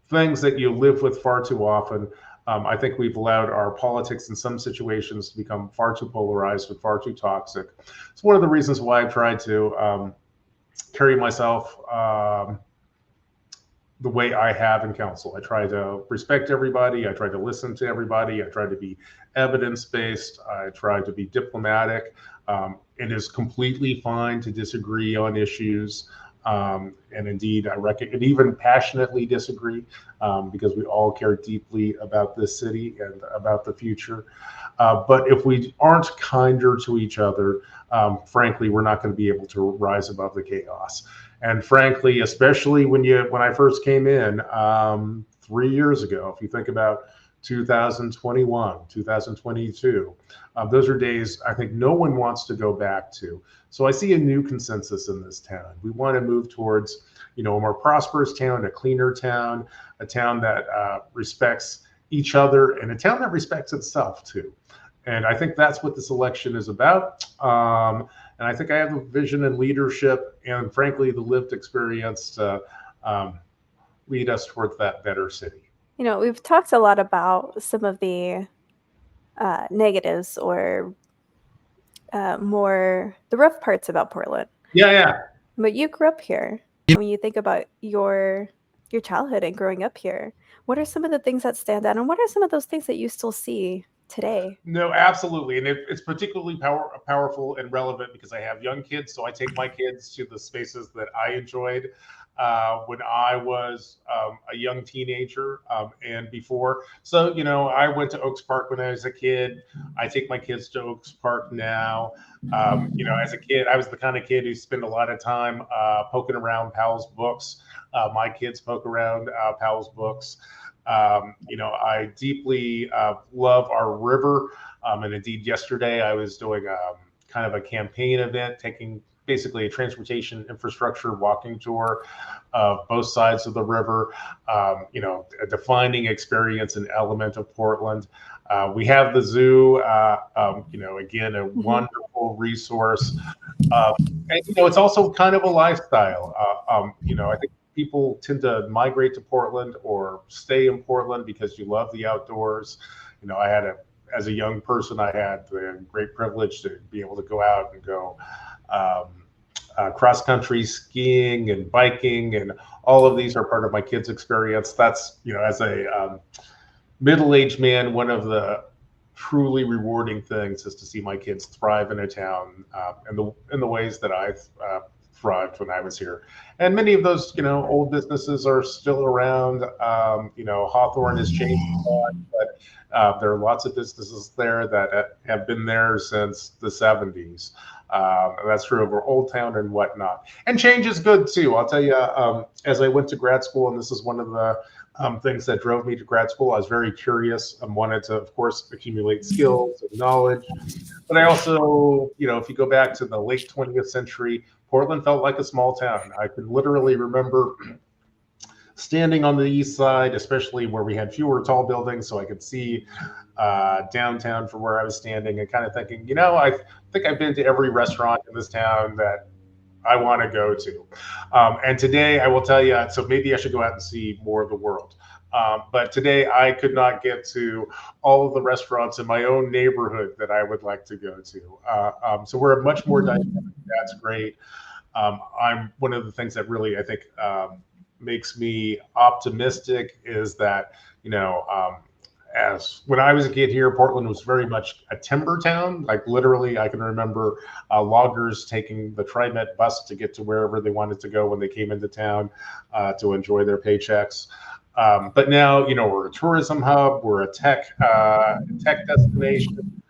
things that you live with far too often. I think we've allowed our politics in some situations to become far too polarized and far too toxic. It's one of the reasons why I've tried to carry myself the way I have in council. I try to respect everybody. I try to listen to everybody. I try to be evidence-based. I try to be diplomatic. It is completely fine to disagree on issues. And indeed, I reckon, and even passionately disagree, because we all care deeply about this city and about the future. But if we aren't kinder to each other, frankly, we're not going to be able to rise above the chaos. And frankly, especially when I first came in 3 years ago, if you think about 2021, 2022, those are days I think no one wants to go back to. So I see a new consensus in this town. We want to move towards, a more prosperous town, a cleaner town, a town that respects each other, and a town that respects itself too. And I think that's what this election is about. And I think I have the vision and leadership and, frankly, the lived experience to lead us towards that better city. We've talked a lot about some of the negatives or more the rough parts about Portland. Yeah. But you grew up here. When you think about your childhood and growing up here, what are some of the things that stand out, and what are some of those things that you still see today? No, absolutely. And it's particularly powerful and relevant because I have young kids. So I take my kids to the spaces that I enjoyed when I was a young teenager and before. So, I went to Oaks Park when I was a kid. I take my kids to Oaks Park now. As a kid, I was the kind of kid who spent a lot of time poking around Powell's books. My kids poke around Powell's books. I deeply love our river. And indeed, yesterday I was doing kind of a campaign event, taking basically a transportation infrastructure walking tour of both sides of the river, a defining experience and element of Portland. We have the zoo, again, a wonderful resource. And, it's also kind of a lifestyle. I think people tend to migrate to Portland or stay in Portland because you love the outdoors. As a young person, I had the great privilege to be able to go out and go cross-country skiing and biking, and all of these are part of my kids' experience. That's, as a middle-aged man, one of the truly rewarding things is to see my kids thrive in a town in the ways that I've thrived when I was here. And many of those, old businesses are still around. Hawthorne has changed a lot, but there are lots of businesses there that have been there since the 70s. That's true over Old Town and whatnot. And change is good too. I'll tell you, as I went to grad school, and this is one of the things that drove me to grad school, I was very curious and wanted to, of course, accumulate skills and knowledge. But I also, if you go back to the late 20th century, Portland felt like a small town. I can literally remember standing on the east side, especially where we had fewer tall buildings, so I could see downtown from where I was standing, and kind of thinking, I think I've been to every restaurant in this town that I want to go to. And today I will tell you, so maybe I should go out and see more of the world. But today I could not get to all of the restaurants in my own neighborhood that I would like to go to. So we're much more dynamic. That's great. One of the things that really, I think, makes me optimistic is that, as when I was a kid here, Portland was very much a timber town. Like literally, I can remember loggers taking the TriMet bus to get to wherever they wanted to go when they came into town to enjoy their paychecks. But now, we're a tourism hub, we're a tech destination.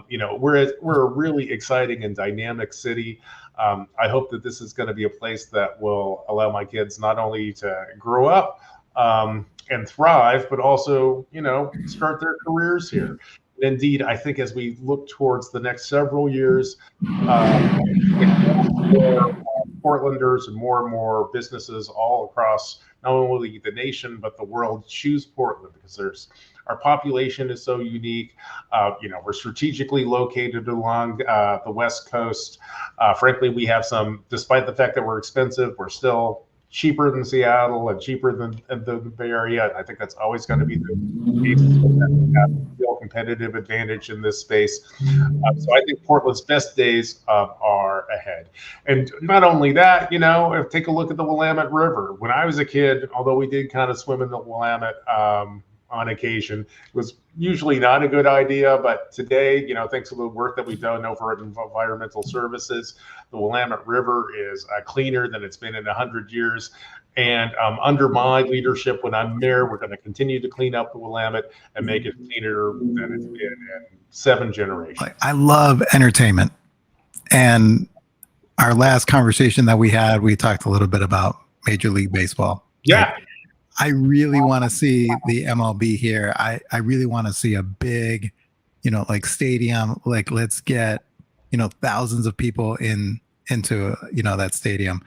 We're a really exciting and dynamic city. I hope that this is going to be a place that will allow my kids not only to grow up and thrive, but also, start their careers here. And indeed, I think as we look towards the next several years, more Portlanders and more businesses all across not only the nation, but the world choose Portland because our population is so unique. We're strategically located along the West Coast. Frankly, we have despite the fact that we're expensive, we're still cheaper than Seattle and cheaper than the Bay Area. And I think that's always going to be the case. We have a real competitive advantage in this space. So I think Portland's best days are ahead. And not only that, take a look at the Willamette River. When I was a kid, although we did kind of swim in the Willamette on occasion, it was usually not a good idea. But today, thanks to the work that we've done over at Environmental Services, the Willamette River is cleaner than it's been in 100 years. And under my leadership, when I'm there, we're going to continue to clean up the Willamette and make it cleaner than it's been in 7 generations. I love entertainment. And our last conversation that we had, we talked a little bit about Major League Baseball. Yeah. I really want to see the MLB here. I really want to see a big, stadium. Like, let's get, thousands of people into, that stadium.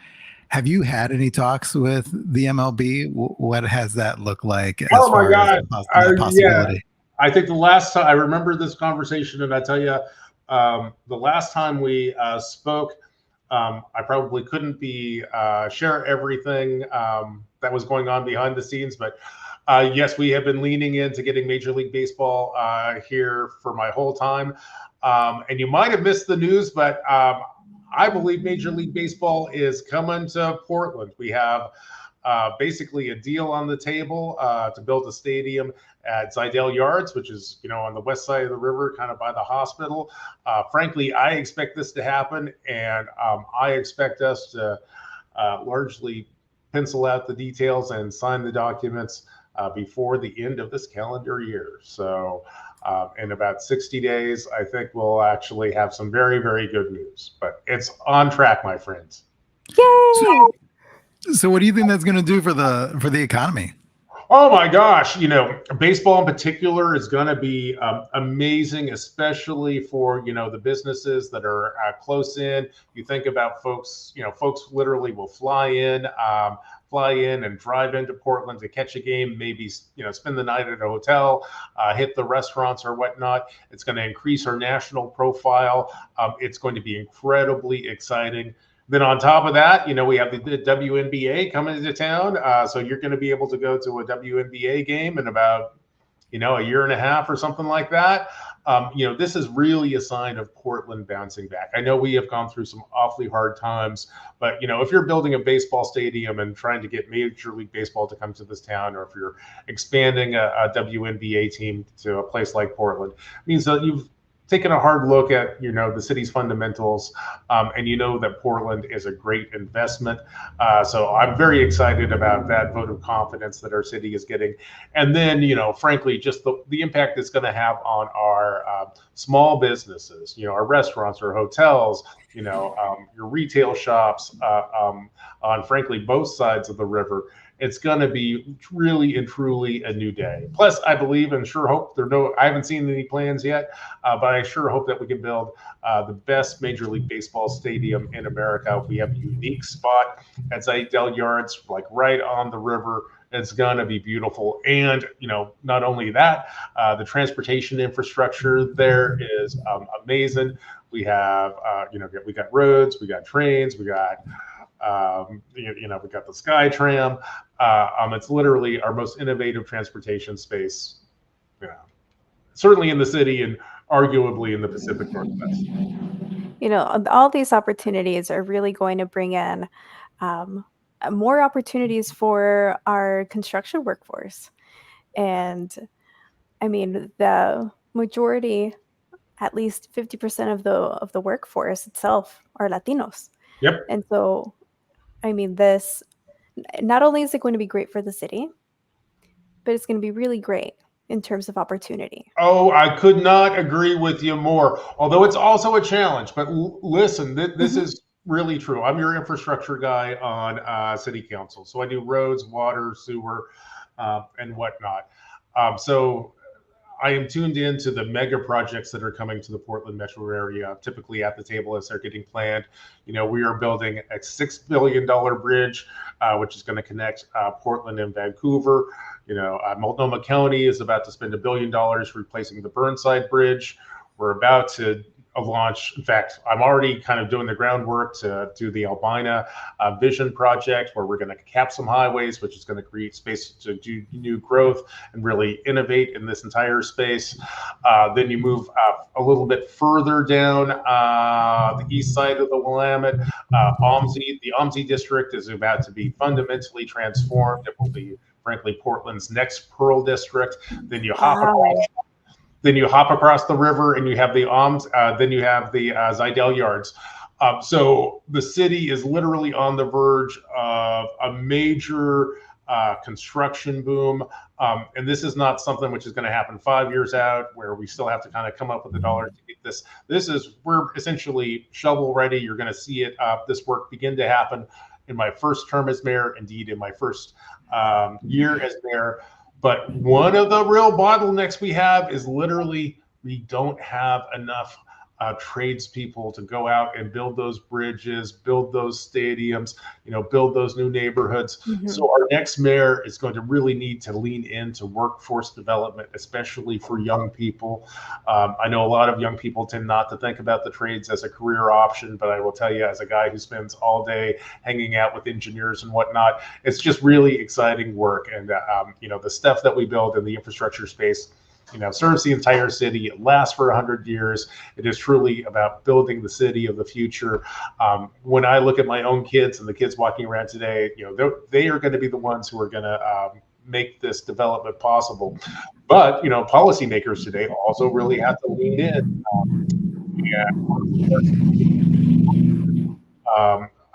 Have you had any talks with the MLB? What has that looked like as far as the possibility? Yeah. I think the last time I remember this conversation, and I tell you, the last time we spoke, I probably couldn't share everything that was going on behind the scenes, but yes, we have been leaning into getting Major League Baseball here for my whole time. And you might have missed the news, but I believe Major League Baseball is coming to Portland. We have basically a deal on the table to build a stadium at Zidell Yards, which is, on the west side of the river, kind of by the hospital. Frankly, I expect this to happen, and I expect us to largely pencil out the details and sign the documents before the end of this calendar year. So in about 60 days, I think we'll actually have some very, very good news. But it's on track, my friends. Yay! So what do you think that's going to do for the economy? Oh my gosh, baseball in particular is going to be amazing, especially for, the businesses that are close in. You think about folks literally will fly in and drive into Portland to catch a game, maybe, spend the night at a hotel, hit the restaurants or whatnot. It's going to increase our national profile. It's going to be incredibly exciting. Then on top of that, we have the WNBA coming into town. So you're going to be able to go to a WNBA game in about, a year and a half or something like that. This is really a sign of Portland bouncing back. I know we have gone through some awfully hard times, but, if you're building a baseball stadium and trying to get Major League Baseball to come to this town, or if you're expanding a WNBA team to a place like Portland, it means that you've taken a hard look at, the city's fundamentals, and that Portland is a great investment. So I'm very excited about that vote of confidence that our city is getting. And then, frankly, just the impact it's going to have on our small businesses, our restaurants, our hotels, your retail shops, on frankly both sides of the river. It's going to be really and truly a new day. Plus, I believe and sure hope I haven't seen any plans yet, but I sure hope that we can build the best Major League Baseball stadium in America. We have a unique spot at Zidell Yards, like right on the river. It's going to be beautiful. And, not only that, the transportation infrastructure there is amazing. We have, we got roads, we got trains, we got, we got the Sky Tram. It's literally our most innovative transportation space, certainly in the city and arguably in the Pacific Northwest. All these opportunities are really going to bring in more opportunities for our construction workforce. And I mean, the majority, at least 50% of the workforce itself are Latinos. Yep. And so, I mean, this, not only is it going to be great for the city, but it's going to be really great in terms of opportunity. Oh, I could not agree with you more, although it's also a challenge. But listen, this is really true. I'm your infrastructure guy on city council. So I do roads, water, sewer, and whatnot. So I am tuned into the mega projects that are coming to the Portland metro area, typically at the table as they're getting planned. We are building a $6 billion bridge, which is going to connect Portland and Vancouver. Multnomah County is about to spend $1 billion replacing the Burnside Bridge. We're about to launch. In fact, I'm already kind of doing the groundwork to do the Albina Vision project, where we're going to cap some highways, which is going to create space to do new growth and really innovate in this entire space. Then you move a little bit further down the east side of the Willamette. The OMSI district is about to be fundamentally transformed. It will be, frankly, Portland's next Pearl District. Then you hop across the river, and you have the then you have the Zidell Yards. So the city is literally on the verge of a major construction boom. And this is not something which is going to happen 5 years out, where we still have to kind of come up with the dollars to get this. We're essentially shovel ready. You're going to see this work begin to happen in my first term as mayor, indeed in my first year as mayor. But one of the real bottlenecks we have is literally we don't have enough tradespeople to go out and build those bridges, build those stadiums, build those new neighborhoods. So our next mayor is going to really need to lean into workforce development, especially for young people. I know a lot of young people tend not to think about the trades as a career option, but I will tell you, as a guy who spends all day hanging out with engineers and whatnot, it's just really exciting work. And the stuff that we build in the infrastructure space, serves the entire city. It lasts for 100 years. It is truly about building the city of the future. When I look at my own kids and the kids walking around today, they are going to be the ones who are going to make this development possible. But, policymakers today also really have to lean in.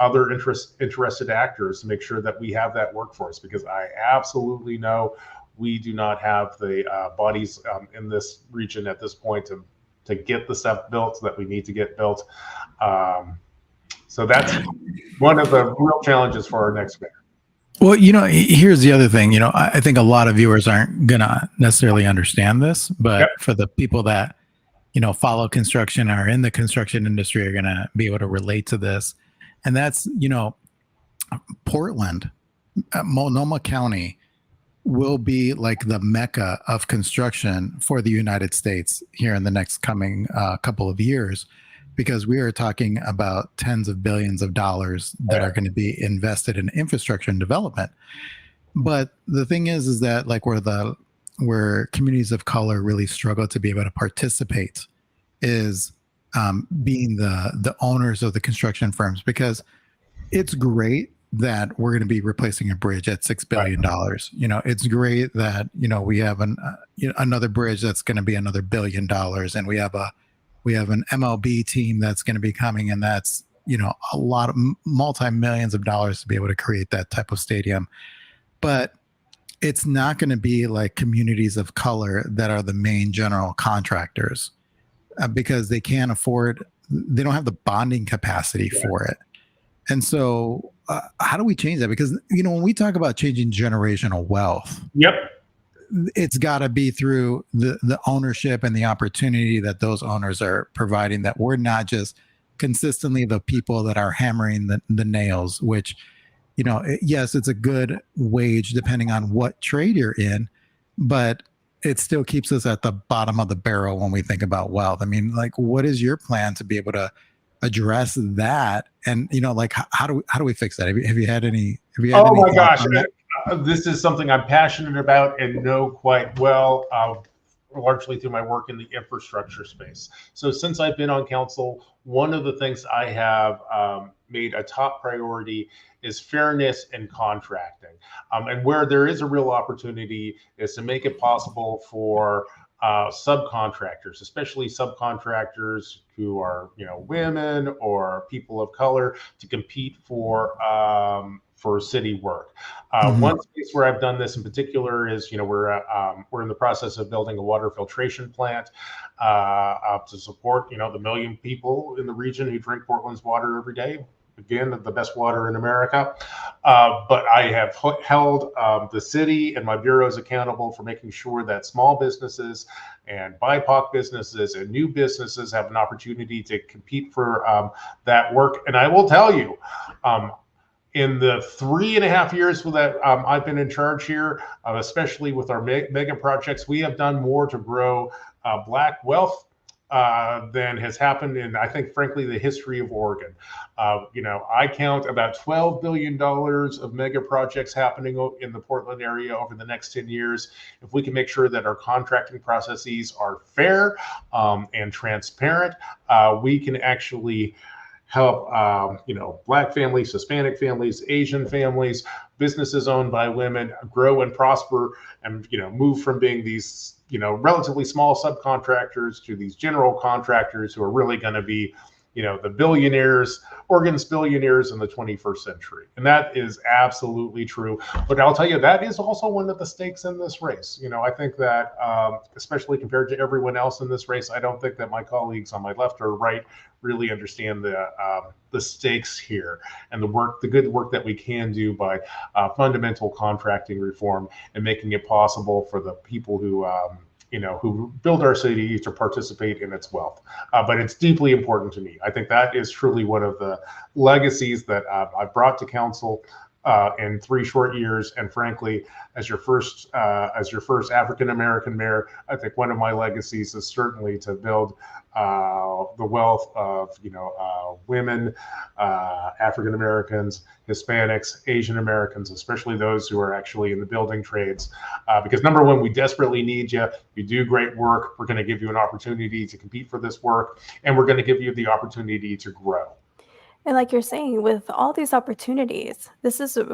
Other interested actors to make sure that we have that workforce, because I absolutely know we do not have the bodies in this region at this point to get the stuff built that we need to get built. So that's one of the real challenges for our next mayor. Well, here's the other thing. I think a lot of viewers aren't going to necessarily understand this, but for the people that, follow construction or in the construction industry are going to be able to relate to this. And that's, Portland, Multnomah County will be like the mecca of construction for the United States here in the next coming couple of years, because we are talking about tens of billions of dollars that are going to be invested in infrastructure and development. But the thing is that like where communities of color really struggle to be able to participate is being the owners of the construction firms, because it's great that we're going to be replacing a bridge at $6 billion. It's great that, we have another bridge that's going to be another $1 billion. And we have a We have an MLB team that's going to be coming, and that's, you know, a lot of multi-millions of dollars to be able to create that type of stadium. But it's not going to be like communities of color that are the main general contractors, because they can't afford, they don't have the bonding capacity for it. And so how do we change that? Because, you know, when we talk about changing generational wealth, Yep. it's got to be through the ownership and the opportunity that those owners are providing, that we're not just consistently the people that are hammering the nails, which, you know, yes, it's a good wage depending on what trade you're in, but it still keeps us at the bottom of the barrel when we think about wealth. I mean, like, what is your plan to be able to address that? And, you know, like, how do we fix that? Have you had any Oh my thoughts gosh, on that? this is something I'm passionate about and know quite well, largely through my work in the infrastructure space. So since I've been on council, one of the things I have made a top priority is fairness in contracting. And where there is a real opportunity is to make it possible for subcontractors, especially subcontractors who are, you know, women or people of color, to compete for city work. One space where I've done this in particular is, you know, we're in the process of building a water filtration plant to support, you know, the million people in the region who drink Portland's water every day. Again, the best water in America. But I have held the city and my bureaus accountable for making sure that small businesses and BIPOC businesses and new businesses have an opportunity to compete for that work. And I will tell you, in the 3.5 years that I've been in charge here, especially with our mega projects, we have done more to grow Black wealth than has happened in, I think, frankly, the history of Oregon. You know, I count about $12 billion of mega projects happening in the Portland area over the next 10 years. If we can make sure that our contracting processes are fair and transparent, we can actually help, you know, Black families, Hispanic families, Asian families, businesses owned by women grow and prosper, and, you know, move from being these, you know, relatively small subcontractors to these general contractors who are really going to be, you know, the billionaires, Oregon's billionaires in the 21st century. And that is absolutely true. But I'll tell you, that is also one of the stakes in this race. You know, I think that, especially compared to everyone else in this race, I don't think that my colleagues on my left or right really understand the stakes here and the good work that we can do by fundamental contracting reform and making it possible for the people who, you know, who build our city to participate in its wealth. But it's deeply important to me. I think that is truly one of the legacies that I've brought to council in 3 short years. And frankly, as your first African American mayor, I think one of my legacies is certainly to build the wealth of, you know, women, African Americans, Hispanics, Asian Americans, especially those who are actually in the building trades. Because number one, we desperately need you. You do great work. We're going to give you an opportunity to compete for this work, and we're going to give you the opportunity to grow. And like you're saying, with all these opportunities, this is a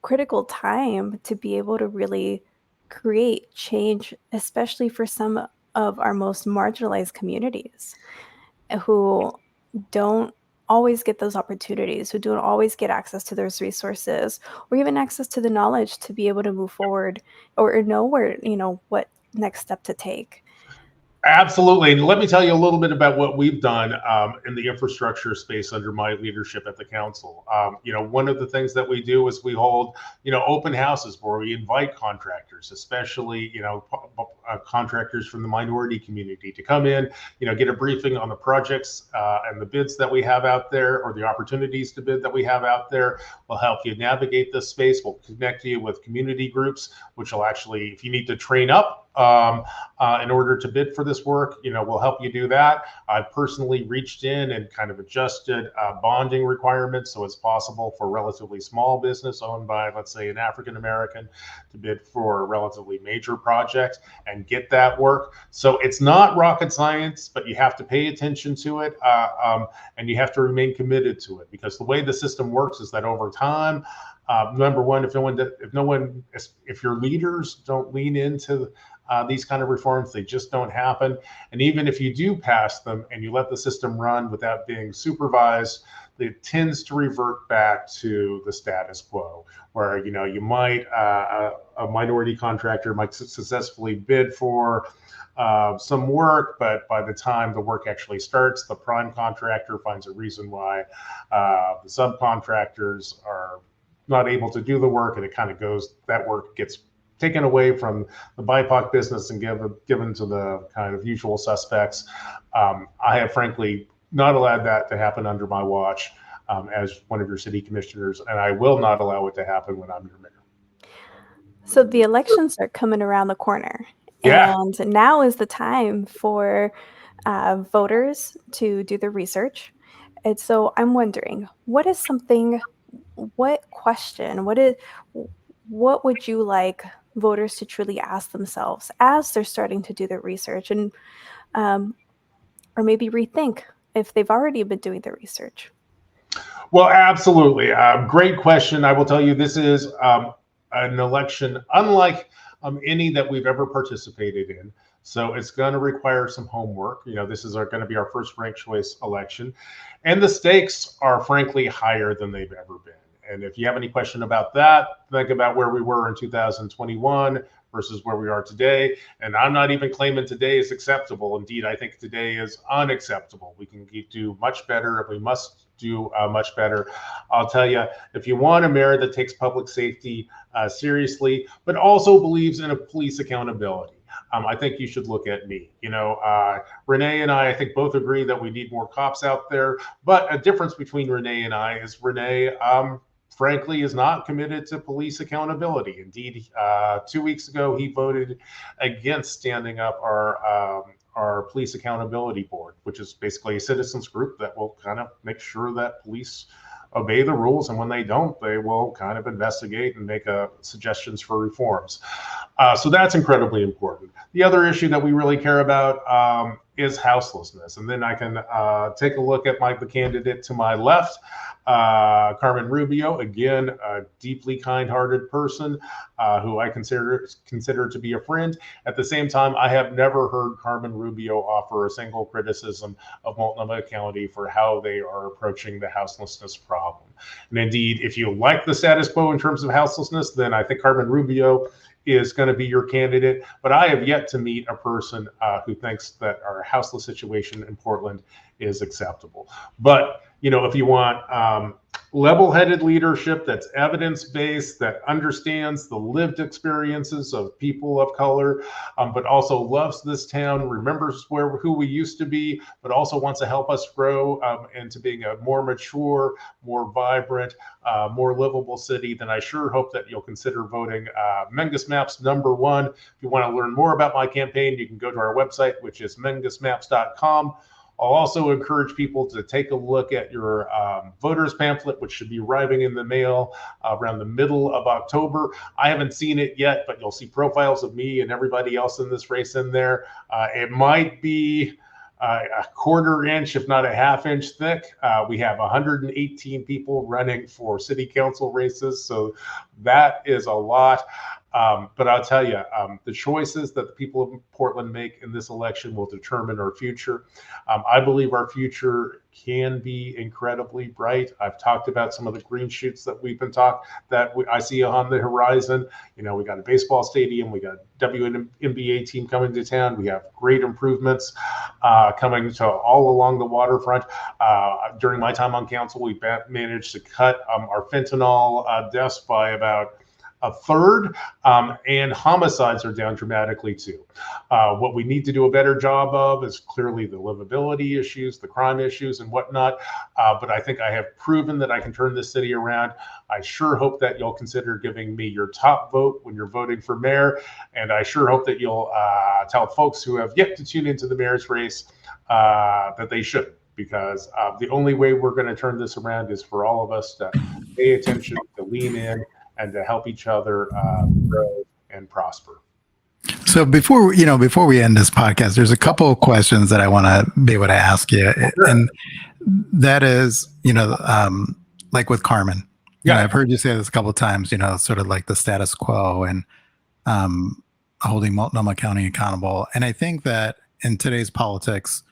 critical time to be able to really create change, especially for some of our most marginalized communities who don't always get those opportunities, who don't always get access to those resources, or even access to the knowledge to be able to move forward or know where, you know, what next step to take. Absolutely. And let me tell you a little bit about what we've done in the infrastructure space under my leadership at the council. You know, one of the things that we do is we hold, you know, open houses where we invite contractors, especially, you know, contractors from the minority community, to come in, you know, get a briefing on the projects and the bids that we have out there, or the opportunities to bid that we have out there. We'll help you navigate this space. We'll connect you with community groups, which will actually, if you need to train up in order to bid for this work, you know, we'll help you do that. I've personally reached in and kind of adjusted bonding requirements so it's possible for a relatively small business owned by, let's say, an African American to bid for a relatively major project and get that work. So it's not rocket science, but you have to pay attention to it and you have to remain committed to it, because the way the system works is that over time, Number one, if your leaders don't lean into these kind of reforms, they just don't happen. And even if you do pass them and you let the system run without being supervised, it tends to revert back to the status quo, where you might a minority contractor might successfully bid for some work, but by the time the work actually starts, the prime contractor finds a reason why the subcontractors are not able to do the work, and it kind of that work gets taken away from the BIPOC business and given to the kind of usual suspects. I have frankly not allowed that to happen under my watch as one of your city commissioners, and I will not allow it to happen when I'm your mayor. So the elections are coming around the corner. Yeah. And now is the time for voters to do the research. And so I'm wondering, what would you like voters to truly ask themselves as they're starting to do the research, and or maybe rethink if they've already been doing the research? Well, absolutely. Great question. I will tell you, this is an election unlike any that we've ever participated in. So it's going to require some homework. This is going to be our first ranked choice election. And the stakes are frankly higher than they've ever been. And if you have any question about that, think about where we were in 2021 versus where we are today. And I'm not even claiming today is acceptable. Indeed, I think today is unacceptable. We can do much better, and we must do much better. I'll tell you, if you want a mayor that takes public safety seriously, but also believes in a police accountability, I think you should look at me. Renee and I think both agree that we need more cops out there. But a difference between Renee and I is Renee, frankly, is not committed to police accountability. Indeed, 2 weeks ago, he voted against standing up our police accountability board, which is basically a citizens group that will kind of make sure that police obey the rules, and when they don't, they will kind of investigate and make suggestions for reforms. So that's incredibly important. The other issue that we really care about is houselessness. And then I can take a look at the candidate to my left, Carmen Rubio, again, a deeply kind-hearted person who I consider to be a friend. At the same time, I have never heard Carmen Rubio offer a single criticism of Multnomah County for how they are approaching the houselessness problem. And indeed, if you like the status quo in terms of houselessness, then I think Carmen Rubio is going to be your candidate. But I have yet to meet a person who thinks that our houseless situation in Portland is acceptable. But if you want level-headed leadership that's evidence-based, that understands the lived experiences of people of color, but also loves this town, remembers who we used to be, but also wants to help us grow into being a more mature, more vibrant, more livable city, then I sure hope that you'll consider voting mingusmapps #1. If you want to learn more about my campaign, you can go to our website, which is mingusmapps.com. I'll also encourage people to take a look at your voters pamphlet, which should be arriving in the mail around the middle of October. I haven't seen it yet, but you'll see profiles of me and everybody else in this race in there. It might be a quarter inch, if not a half inch thick. We have 118 people running for city council races, so that is a lot. But I'll tell you, the choices that the people of Portland make in this election will determine our future. I believe our future can be incredibly bright. I've talked about some of the green shoots that I see on the horizon. We got a baseball stadium, we got a WNBA team coming to town. We have great improvements coming to all along the waterfront. During my time on council, we managed to cut our fentanyl deaths by about a third, and homicides are down dramatically too. What we need to do a better job of is clearly the livability issues, the crime issues and whatnot. But I think I have proven that I can turn this city around. I sure hope that you'll consider giving me your top vote when you're voting for mayor. And I sure hope that you'll tell folks who have yet to tune into the mayor's race that they shouldn't, because the only way we're going to turn this around is for all of us to pay attention, to lean in, and to help each other grow and prosper. So before we end this podcast, there's a couple of questions that I want to be able to ask you, Sure. and that is, like with Carmen, Yeah, I've heard you say this a couple of times, sort of like the status quo and holding Multnomah County accountable. And I think that in today's politics,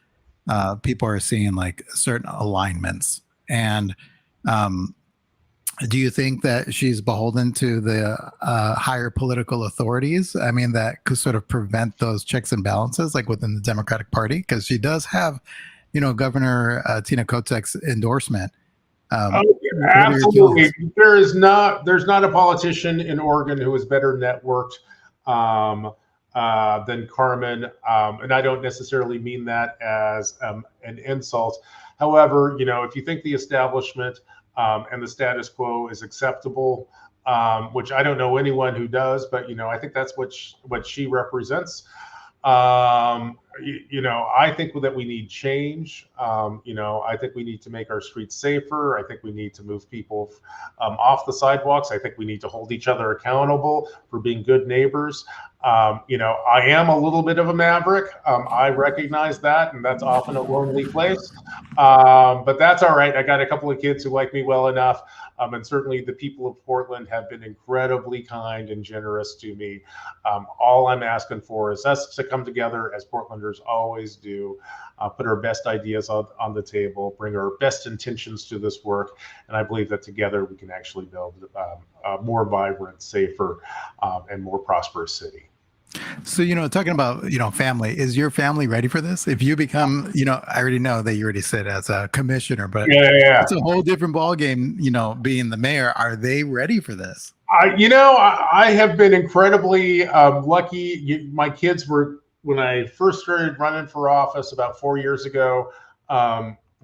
people are seeing like certain alignments. And do you think that she's beholden to the higher political authorities? I mean, that could sort of prevent those checks and balances like within the Democratic Party? Because she does have, Governor Tina Kotek's endorsement. Absolutely. There's not a politician in Oregon who is better networked than Carmen. And I don't necessarily mean that as an insult. However, if you think the establishment and the status quo is acceptable, which I don't know anyone who does, but, I think that's what she represents. I think that we need change. I think we need to make our streets safer. I think we need to move people off the sidewalks. I think we need to hold each other accountable for being good neighbors. I am a little bit of a maverick. I recognize that, and that's often a lonely place. But that's all right. I got a couple of kids who like me well enough. And certainly the people of Portland have been incredibly kind and generous to me. All I'm asking for is us to come together, as Portlanders always do, put our best ideas on the table, bring our best intentions to this work. And I believe that together we can actually build a more vibrant, safer, and more prosperous city. So, talking about, family, is your family ready for this? If you become, I already know that you already said as a commissioner, but it's a whole different ballgame, being the mayor. Are they ready for this? I have been incredibly lucky. My kids were, when I first started running for office about 4 years ago,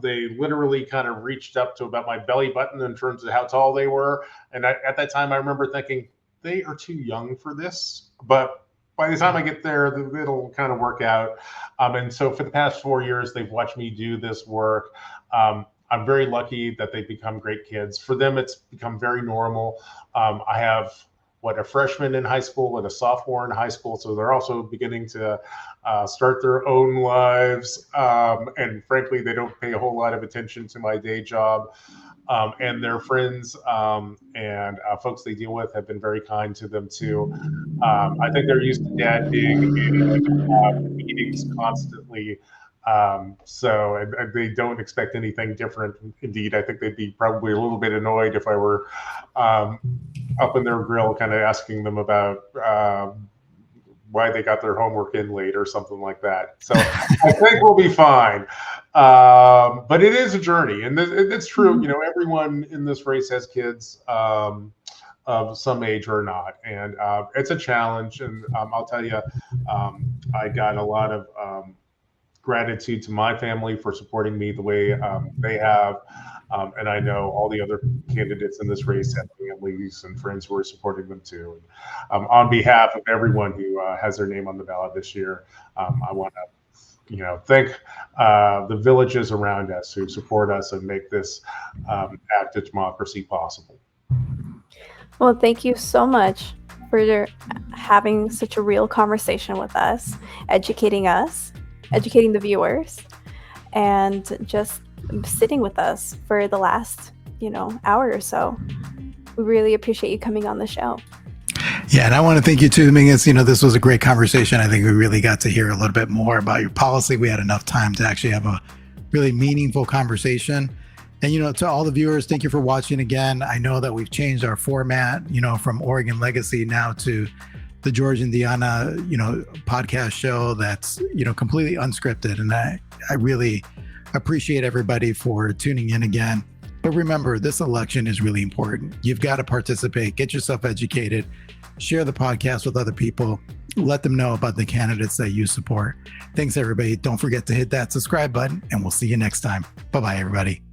they literally kind of reached up to about my belly button in terms of how tall they were. And at that time, I remember thinking, they are too young for this. But by the time I get there, it'll kind of work out. And so for the past 4 years, they've watched me do this work. I'm very lucky that they've become great kids. For them, it's become very normal. I have a freshman in high school and a sophomore in high school. So they're also beginning to start their own lives. And frankly, they don't pay a whole lot of attention to my day job. And their friends and folks they deal with have been very kind to them too. I think they're used to dad being in meetings constantly. So they don't expect anything different. Indeed, I think they'd be probably a little bit annoyed if I were up in their grill kind of asking them about why they got their homework in late or something like that. So I think we'll be fine. But it is a journey, and it's true. Everyone in this race has kids of some age or not, and it's a challenge. And I'll tell you, I got a lot of gratitude to my family for supporting me the way they have. And I know all the other candidates in this race have families and friends who are supporting them too. And, on behalf of everyone who has their name on the ballot this year, I want to, thank the villages around us who support us and make this act of democracy possible. Well, thank you so much for having such a real conversation with us, educating the viewers, and just sitting with us for the last, hour or so. We really appreciate you coming on the show. Yeah, and I want to thank you too, Mingus. This was a great conversation. I think we really got to hear a little bit more about your policy. We had enough time to actually have a really meaningful conversation. And, to all the viewers, thank you for watching again. I know that we've changed our format, from Oregon Legacy now to the George and Deanna, podcast show that's, completely unscripted. And I really appreciate everybody for tuning in again. But remember, this election is really important. You've got to participate, get yourself educated, share the podcast with other people, let them know about the candidates that you support. Thanks, everybody. Don't forget to hit that subscribe button, and we'll see you next time. Bye-bye, everybody.